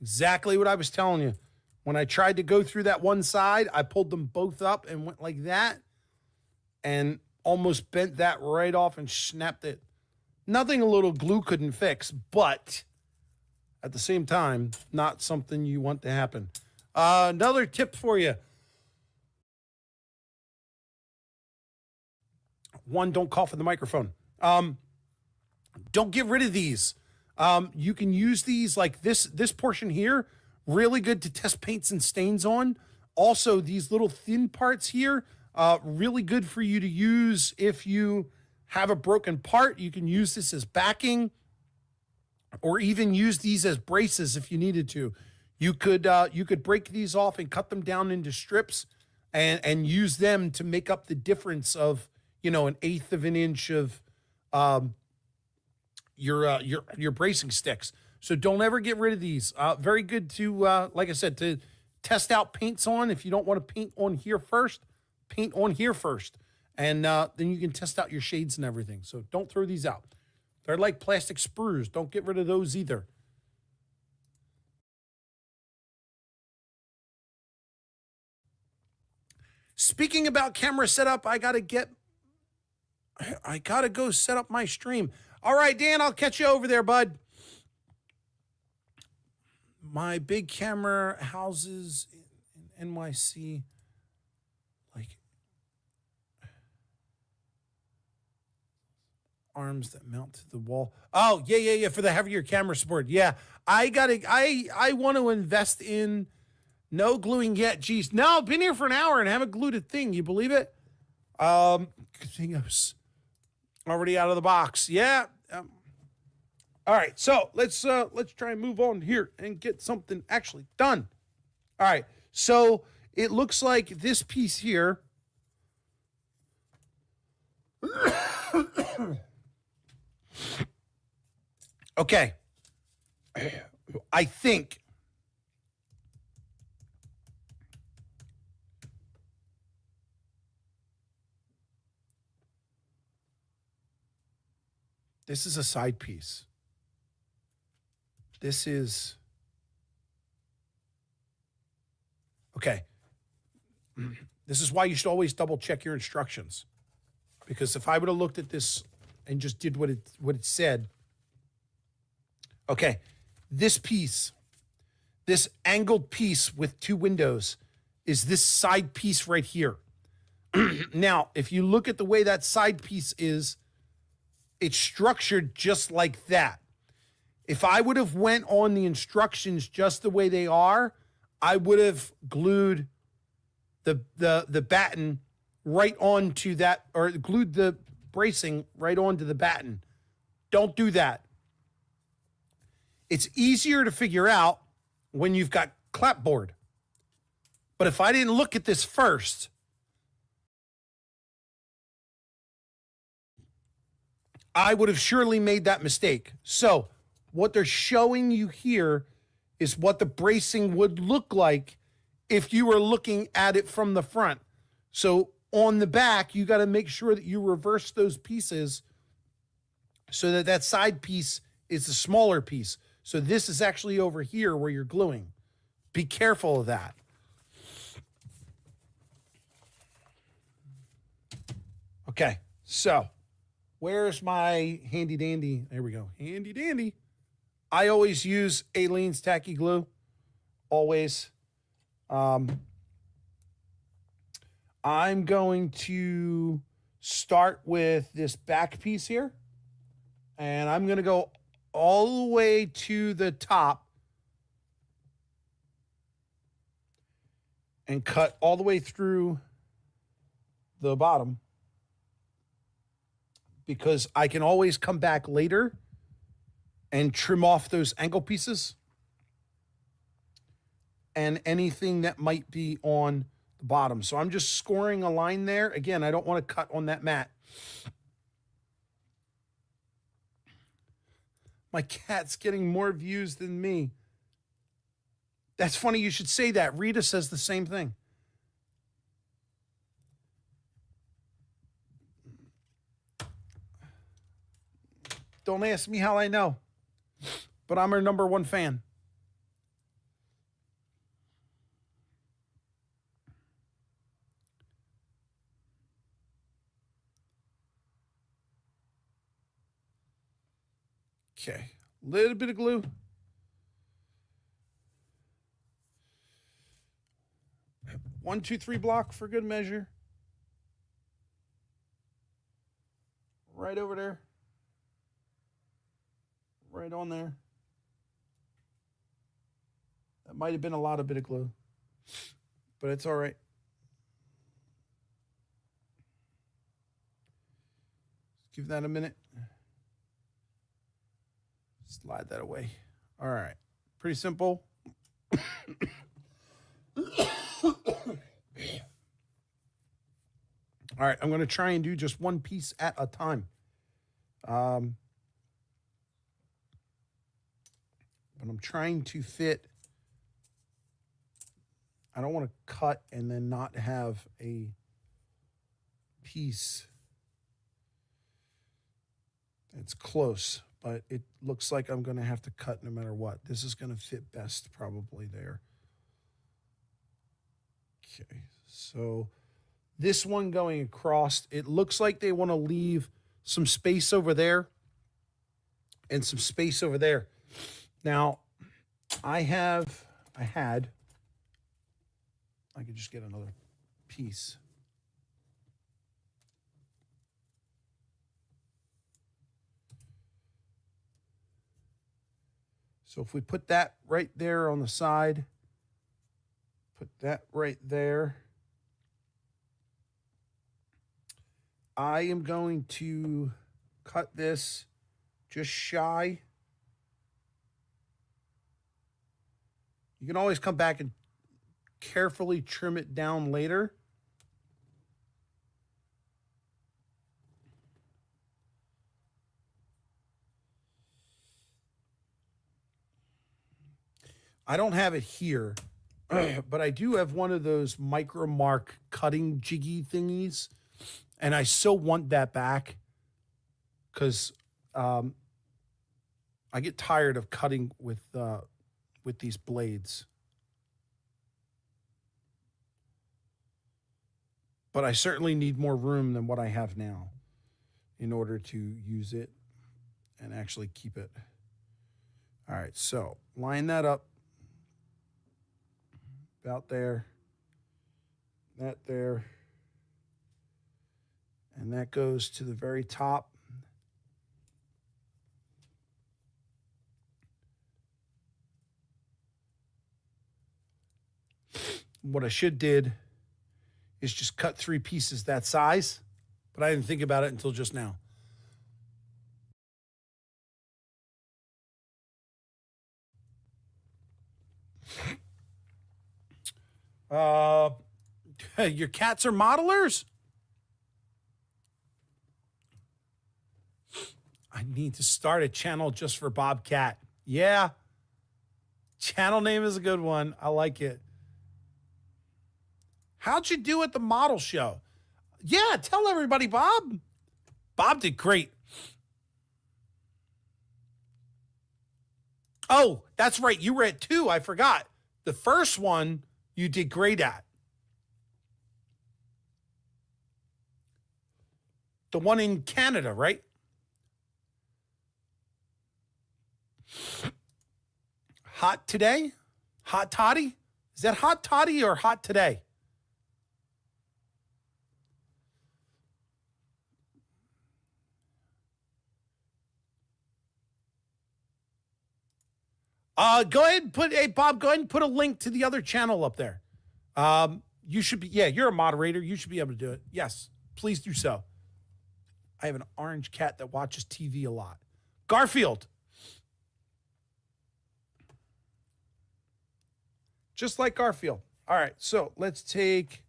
Speaker 1: Exactly what I was telling you. When I tried to go through that one side, I pulled them both up and went like that and almost bent that right off and snapped it. Nothing a little glue couldn't fix, but at the same time, not something you want to happen. Another tip for you. One, don't cough in the microphone. Don't get rid of these. You can use these like this portion here. Really good to test paints and stains on. Also, these little thin parts here, really good for you to use if you have a broken part. You can use this as backing or even use these as braces if you needed to. You could break these off and cut them down into strips and use them to make up the difference of, you know, 1/8 of an inch of your bracing sticks. So don't ever get rid of these. Very good to, like I said, to test out paints on. If you don't want to paint on here first, paint on here first. And then you can test out your shades and everything. So don't throw these out. They're like plastic sprues. Don't get rid of those either. Speaking about camera setup, I gotta go set up my stream. All right, Dan, I'll catch you over there, bud. My big camera houses in NYC, like arms that mount to the wall. Oh, yeah, for the heavier camera support. Yeah, I want to invest in no gluing yet. Geez, no, I've been here for an hour and haven't glued a thing. You believe it? Good thing I was already out of the box. Yeah. All right, so let's try and move on here and get something actually done. All right, so it looks like this piece here. Okay, I think this is a side piece. This is, okay. This is why you should always double check your instructions. Because if I would have looked at this and just did what it said, okay, this piece, this angled piece with 2 windows is this side piece right here. Now, if you look at the way that side piece is, it's structured just like that. If I would have went on the instructions just the way they are, I would have glued the batten right onto that, or glued the bracing right onto the batten. Don't do that. It's easier to figure out when you've got clapboard. But if I didn't look at this first, I would have surely made that mistake. So what they're showing you here is what the bracing would look like if you were looking at it from the front. So on the back, you got to make sure that you reverse those pieces so that that side piece is the smaller piece. So this is actually over here where you're gluing. Be careful of that. Okay, so where's my handy dandy? There we go. Handy dandy. I always use Aleene's tacky glue. Always. I'm going to start with this back piece here. And I'm going to go all the way to the top and cut all the way through the bottom, because I can always come back later and trim off those angle pieces and anything that might be on the bottom. So I'm just scoring a line there. Again, I don't want to cut on that mat. My cat's getting more views than me. That's funny you should say that. Rita says the same thing. Don't ask me how I know, but I'm her #1 fan. Okay, little bit of glue. One, two, three block for good measure. Right over there. Right on there. That might have been a lot of bit of glue, but it's all right. Give that a minute. Slide that away. All right. Pretty simple. All right, I'm going to try and do just one piece at a time. But I'm trying to fit. I don't want to cut and then not have a piece that's close, but it looks like I'm going to have to cut no matter what. This is going to fit best probably there. Okay, so this one going across, it looks like they want to leave some space over there and some space over there. Now, I could just get another piece. So if we put that right there on the side, put that right there. I am going to cut this just shy. You can always come back and carefully trim it down later. I don't have it here, but I do have one of those micro mark cutting jiggy thingies, and I still want that back because I get tired of cutting with these blades. But I certainly need more room than what I have now in order to use it and actually keep it. All right, so line that up about there, that there, and that goes to the very top. What I should did is just cut 3 pieces that size, but I didn't think about it until just now. Your cats are modelers? I need to start a channel just for Bobcat. Yeah. Channel name is a good one. I like it. How'd you do at the model show? Yeah, tell everybody, Bob. Bob did great. Oh, that's right. You were at 2. I forgot. The first one you did great at. The one in Canada, right? Hot today? Hot toddy? Is that hot toddy or hot today? Go ahead and put, hey, Bob, go ahead and put a link to the other channel up there. You should be, yeah, you're a moderator. You should be able to do it. Yes, please do so. I have an orange cat that watches TV a lot. Garfield. Just like Garfield. All right, so let's take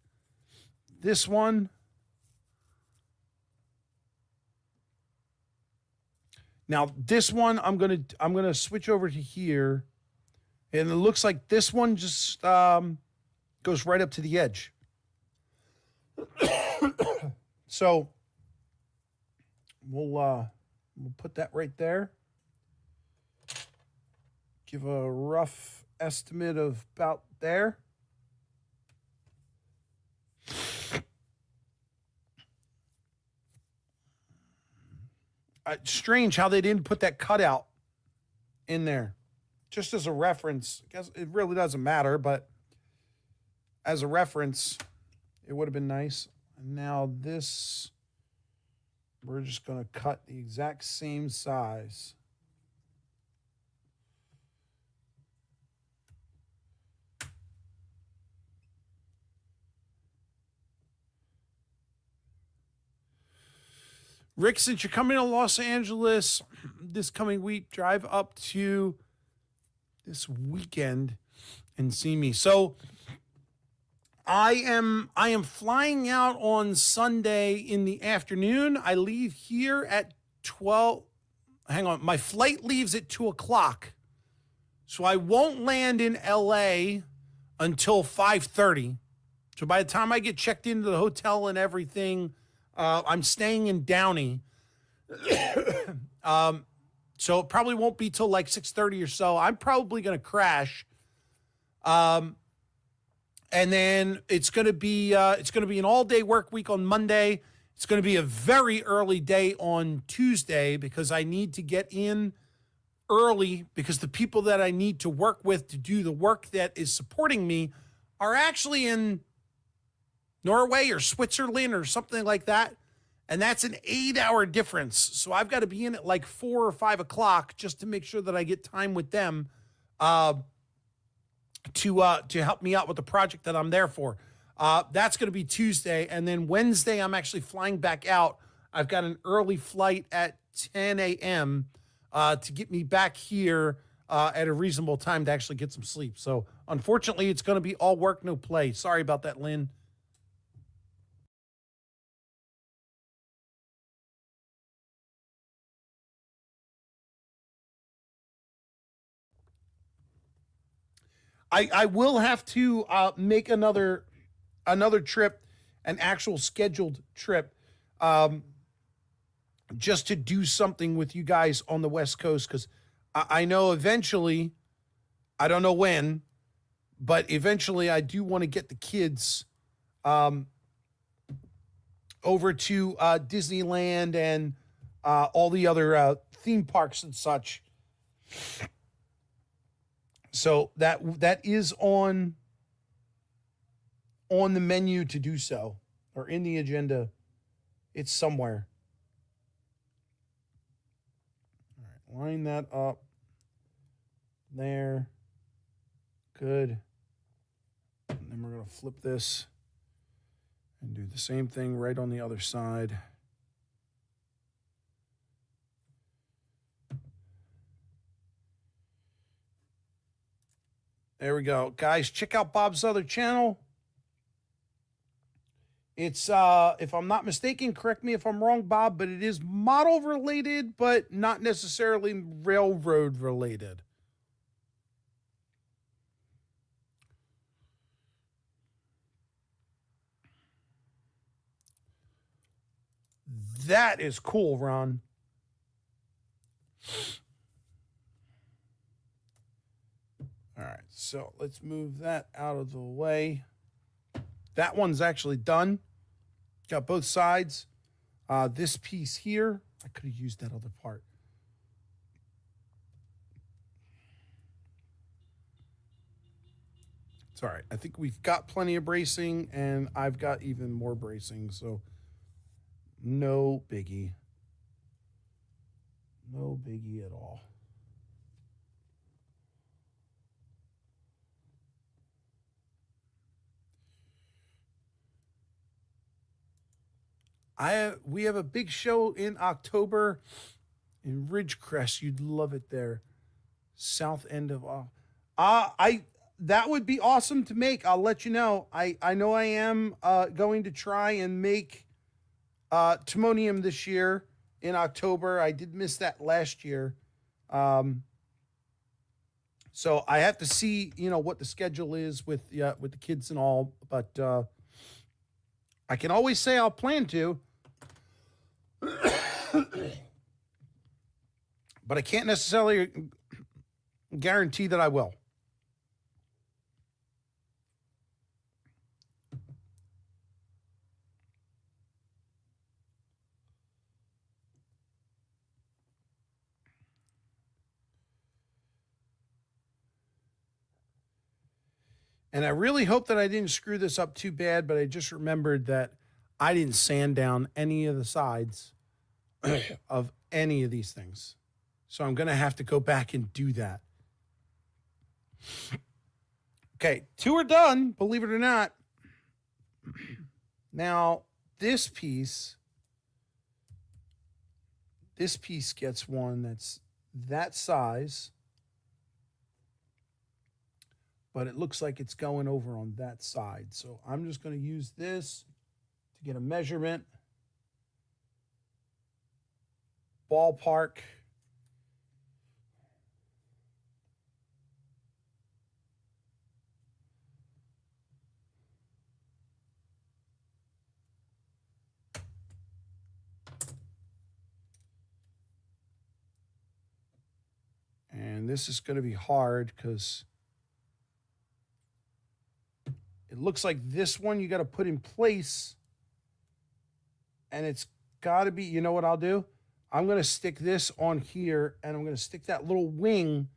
Speaker 1: this one. Now this one, I'm gonna switch over to here, and it looks like this one just goes right up to the edge. So we'll put that right there. Give a rough estimate of about there. Strange how they didn't put that cutout in there. Just as a reference. I guess it really doesn't matter, but as a reference, it would have been nice. And now this, we're just going to cut the exact same size. Rick, since you're coming to Los Angeles this coming week, drive up to this weekend and see me. So I am flying out on Sunday in the afternoon. I leave here at 12. Hang on. My flight leaves at 2 o'clock. So I won't land in LA until 5:30. So by the time I get checked into the hotel and everything, I'm staying in Downey. So it probably won't be till like 6:30 or so. I'm probably going to crash. And then it's going to be an all-day work week on Monday. It's going to be a very early day on Tuesday because I need to get in early because the people that I need to work with to do the work that is supporting me are actually in Norway or Switzerland or something like that. And that's an 8-hour difference. So I've got to be in at like 4 or 5 o'clock just to make sure that I get time with them to help me out with the project that I'm there for. That's going to be Tuesday. And then Wednesday, I'm actually flying back out. I've got an early flight at 10 a.m. To get me back here at a reasonable time to actually get some sleep. So unfortunately, it's going to be all work, no play. Sorry about that, Lynn. I will have to make another trip, an actual scheduled trip, just to do something with you guys on the West Coast, because I know eventually, I don't know when, but eventually I do want to get the kids over to Disneyland and all the other theme parks and such. So that is on the menu to do so, or in the agenda. It's somewhere. All right, line that up there. Good. And then we're going to flip this and do the same thing right on the other side. There we go. Guys, check out Bob's other channel. It's, if I'm not mistaken, correct me if I'm wrong, Bob, but it is model related, but not necessarily railroad related. That is cool, Ron. All right, so let's move that out of the way. That one's actually done. Got both sides. This piece here, I could have used that other part. It's all right. I think we've got plenty of bracing, and I've got even more bracing, so no biggie. No biggie at all. We have a big show in October in Ridgecrest. You'd love it there. South end of that would be awesome to make. I'll let you know. I know I am going to try and make Timonium this year in October. I did miss that last year. So I have to see, what the schedule is with the kids and all, but I can always say I'll plan to. But I can't necessarily guarantee that I will. And I really hope that I didn't screw this up too bad, but I just remembered that I didn't sand down any of the sides of any of these things. So I'm going to have to go back and do that. Okay, 2 are done, believe it or not. Now, this piece gets one that's that size, but it looks like it's going over on that side. So I'm just going to use this to get a measurement. Ballpark. And this is going to be hard because it looks like this one you got to put in place. And it's got to be, you know what I'll do? I'm going to stick this on here, and I'm going to stick that little wing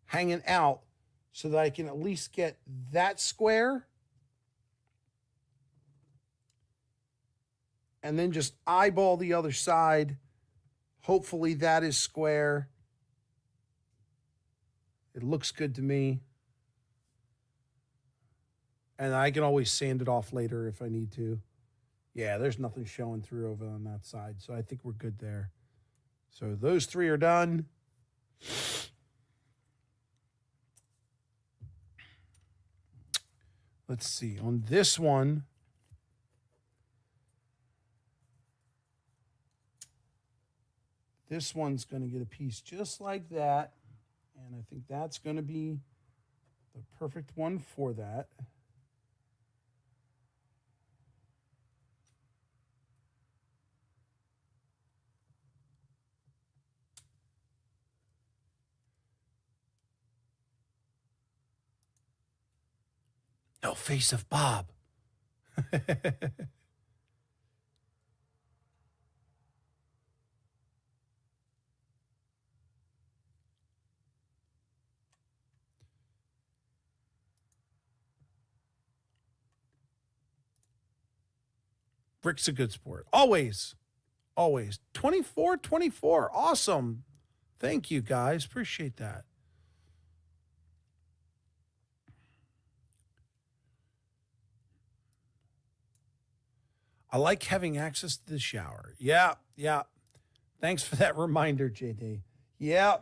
Speaker 1: hanging out so that I can at least get that square. And then just eyeball the other side. Hopefully that is square. It looks good to me. And I can always sand it off later if I need to. Yeah, there's nothing showing through over on that side. So I think we're good there. So those 3 are done. Let's see. On this one, this one's going to get a piece just like that. And I think that's going to be the perfect one for that. No face of Bob. Rick's a good sport. Always. Always. 24. Awesome. Thank you, guys. Appreciate that. I like having access to the shower. Yeah. Thanks for that reminder, JD. Yeah.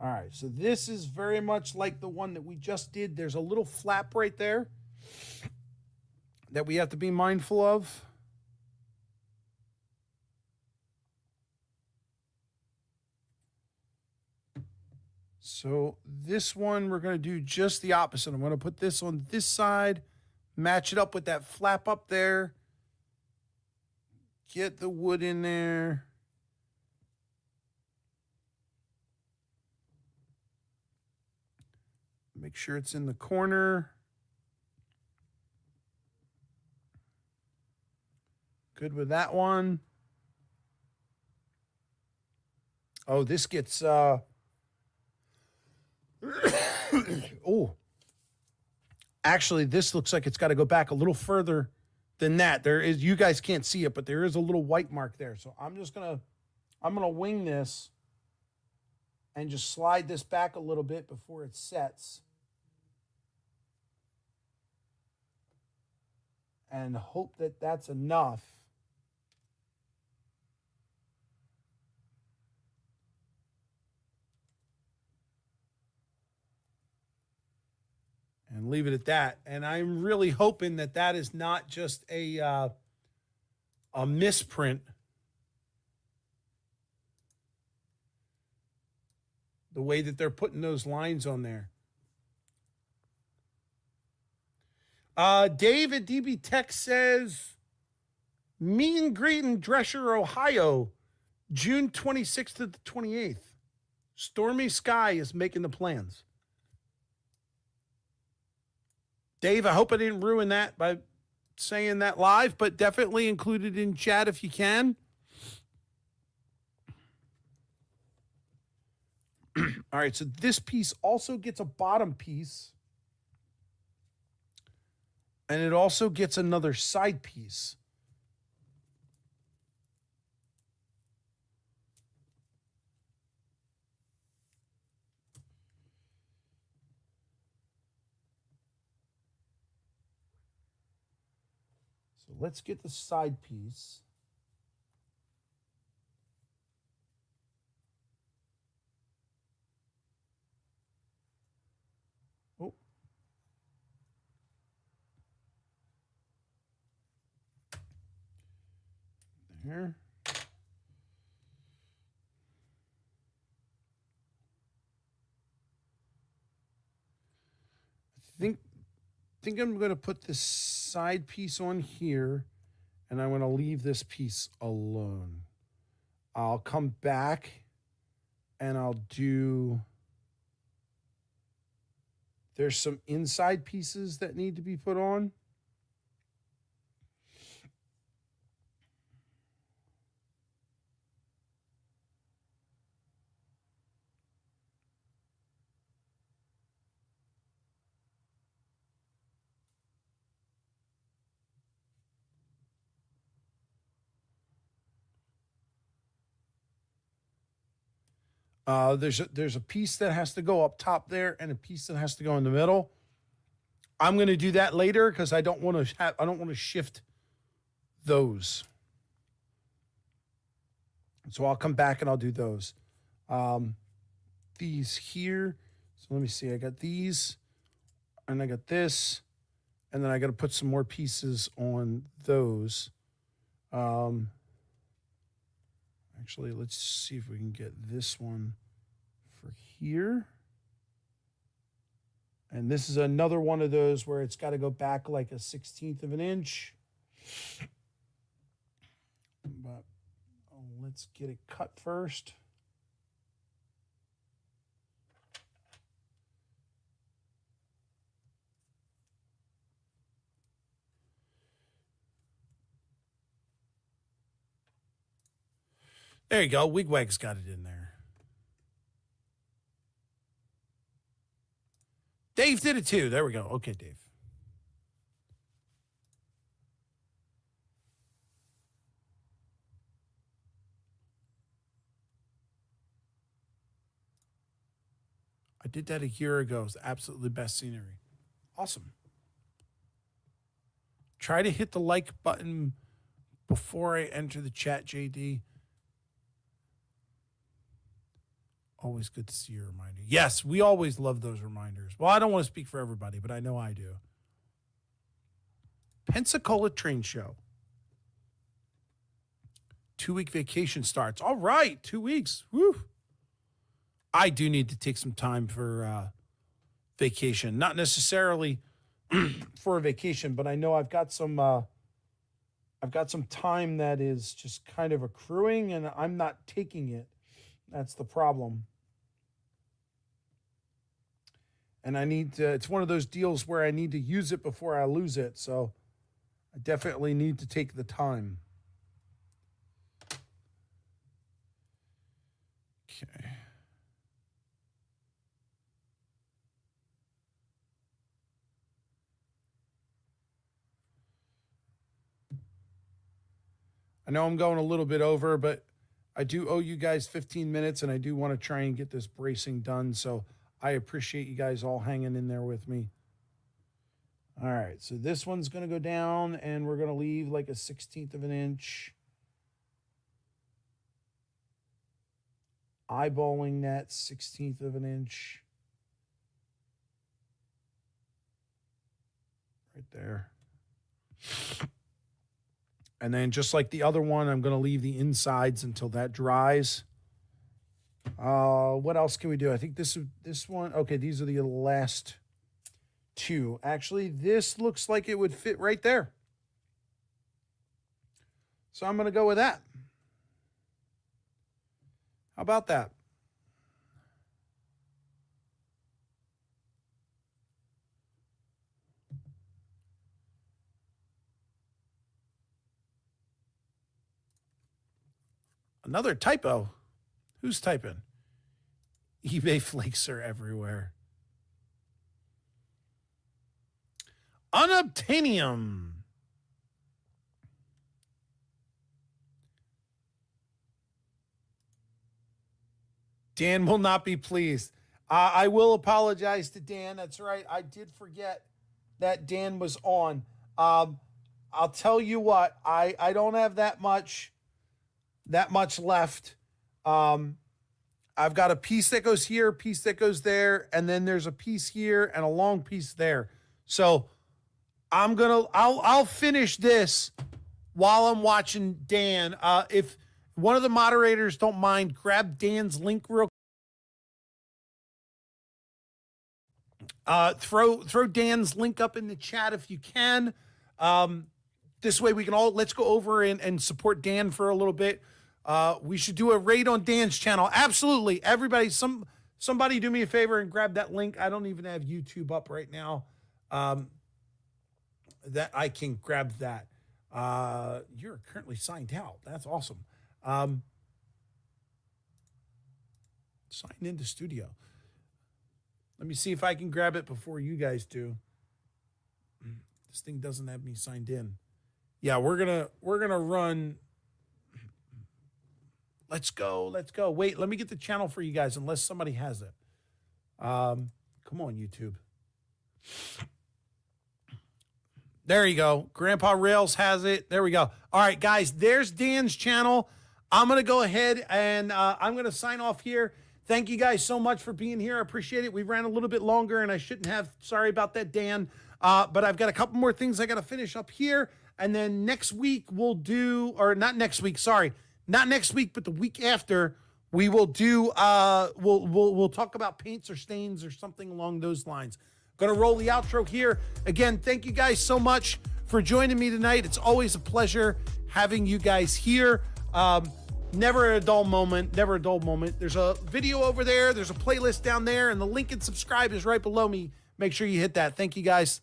Speaker 1: All right, so this is very much like the one that we just did. There's a little flap right there that we have to be mindful of. So this one, we're going to do just the opposite. I'm going to put this on this side, match it up with that flap up there, get the wood in there. Make sure it's in the corner. Good with that one. Oh, this gets oh. Actually, this looks like it's got to go back a little further than that. There is, you guys can't see it, but there is a little white mark there. So I'm gonna wing this and just slide this back a little bit before it sets. And hope that that's enough. leave it at that. And I'm really hoping that that is not just a misprint. The way that they're putting those lines on there. Dave at DB Tech says, meet and greet in Drescher, Ohio, June 26th to the 28th. Stormy Sky is making the plans. Dave, I hope I didn't ruin that by saying that live, but definitely include it in chat if you can. All right, so this piece also gets a bottom piece. And it also gets another side piece. So let's get the side piece. Oh. There. I think I'm going to put this side piece on here, and I'm going to leave this piece alone. I'll come back and I'll do, there's some inside pieces that need to be put on. There's a piece that has to go up top there and a piece that has to go in the middle. I'm going to do that later because I don't want to shift those. So I'll come back and I'll do those. These here. So let me see. I got these and I got this, and then I got to put some more pieces on those. Actually, let's see if we can get this one for here. And this is another one of those where it's got to go back like a 1/16 of an inch. But let's get it cut first. There you go. Wigwag's got it in there. Dave did it too. There we go. Okay, Dave. I did that a year ago. It's absolutely the best scenery. Awesome. Try to hit the like button before I enter the chat, JD. Always good to see your reminder. Yes, we always love those reminders. Well, I don't want to speak for everybody, but I know I do. Pensacola Train Show. 2-week vacation starts. All right, 2 weeks. Woo. I do need to take some time for vacation. Not necessarily for a vacation, but I know I've got some time that is just kind of accruing, and I'm not taking it. That's the problem. And I need to, it's one of those deals where I need to use it before I lose it. So I definitely need to take the time. Okay. I know I'm going a little bit over, but I do owe you guys 15 minutes, and I do want to try and get this bracing done. So I appreciate you guys all hanging in there with me. All right, so this one's going to go down, and we're going to leave like a 1/16 of an inch. Eyeballing that 1/16 of an inch. right there. And then just like the other one, I'm going to leave the insides until that dries. What else can we do? I think this one. Okay, these are the last two. Actually, this looks like it would fit right there. So I'm going to go with that. How about that? Another typo. Who's typing? eBay flakes are everywhere. Unobtainium. Dan will not be pleased. I will apologize to Dan. That's right. I did forget that Dan was on. I'll tell you what. I don't have that much left. I've got a piece that goes here, a piece that goes there, and then there's a piece here and a long piece there. So I'll finish this while I'm watching Dan. If one of the moderators don't mind, grab Dan's link real quick. Throw Dan's link up in the chat if you can. This way we can let's go over and support Dan for a little bit. We should do a raid on Dan's channel. Absolutely. Everybody, somebody do me a favor and grab that link. I don't even have YouTube up right now. That I can grab that. You're currently signed out. That's awesome. Sign into studio. Let me see if I can grab it before you guys do. This thing doesn't have me signed in. Yeah, we're gonna run. Let's go. Wait, let me get the channel for you guys unless somebody has it. Come on, YouTube. There you go. Grandpa Rails has it. There we go. All right, guys, there's Dan's channel. I'm going to go ahead and I'm going to sign off here. Thank you guys so much for being here. I appreciate it. We ran a little bit longer and I shouldn't have. Sorry about that, Dan. But I've got a couple more things I got to finish up here. And then next week we'll do, or not next week, sorry. Not next week, but the week after, we will do, we'll talk about paints or stains or something along those lines. Going to roll the outro here. Again, thank you guys so much for joining me tonight. It's always a pleasure having you guys here. Never a dull moment. Never a dull moment. There's a video over there. There's a playlist down there, and the link and subscribe is right below me. Make sure you hit that. Thank you, guys.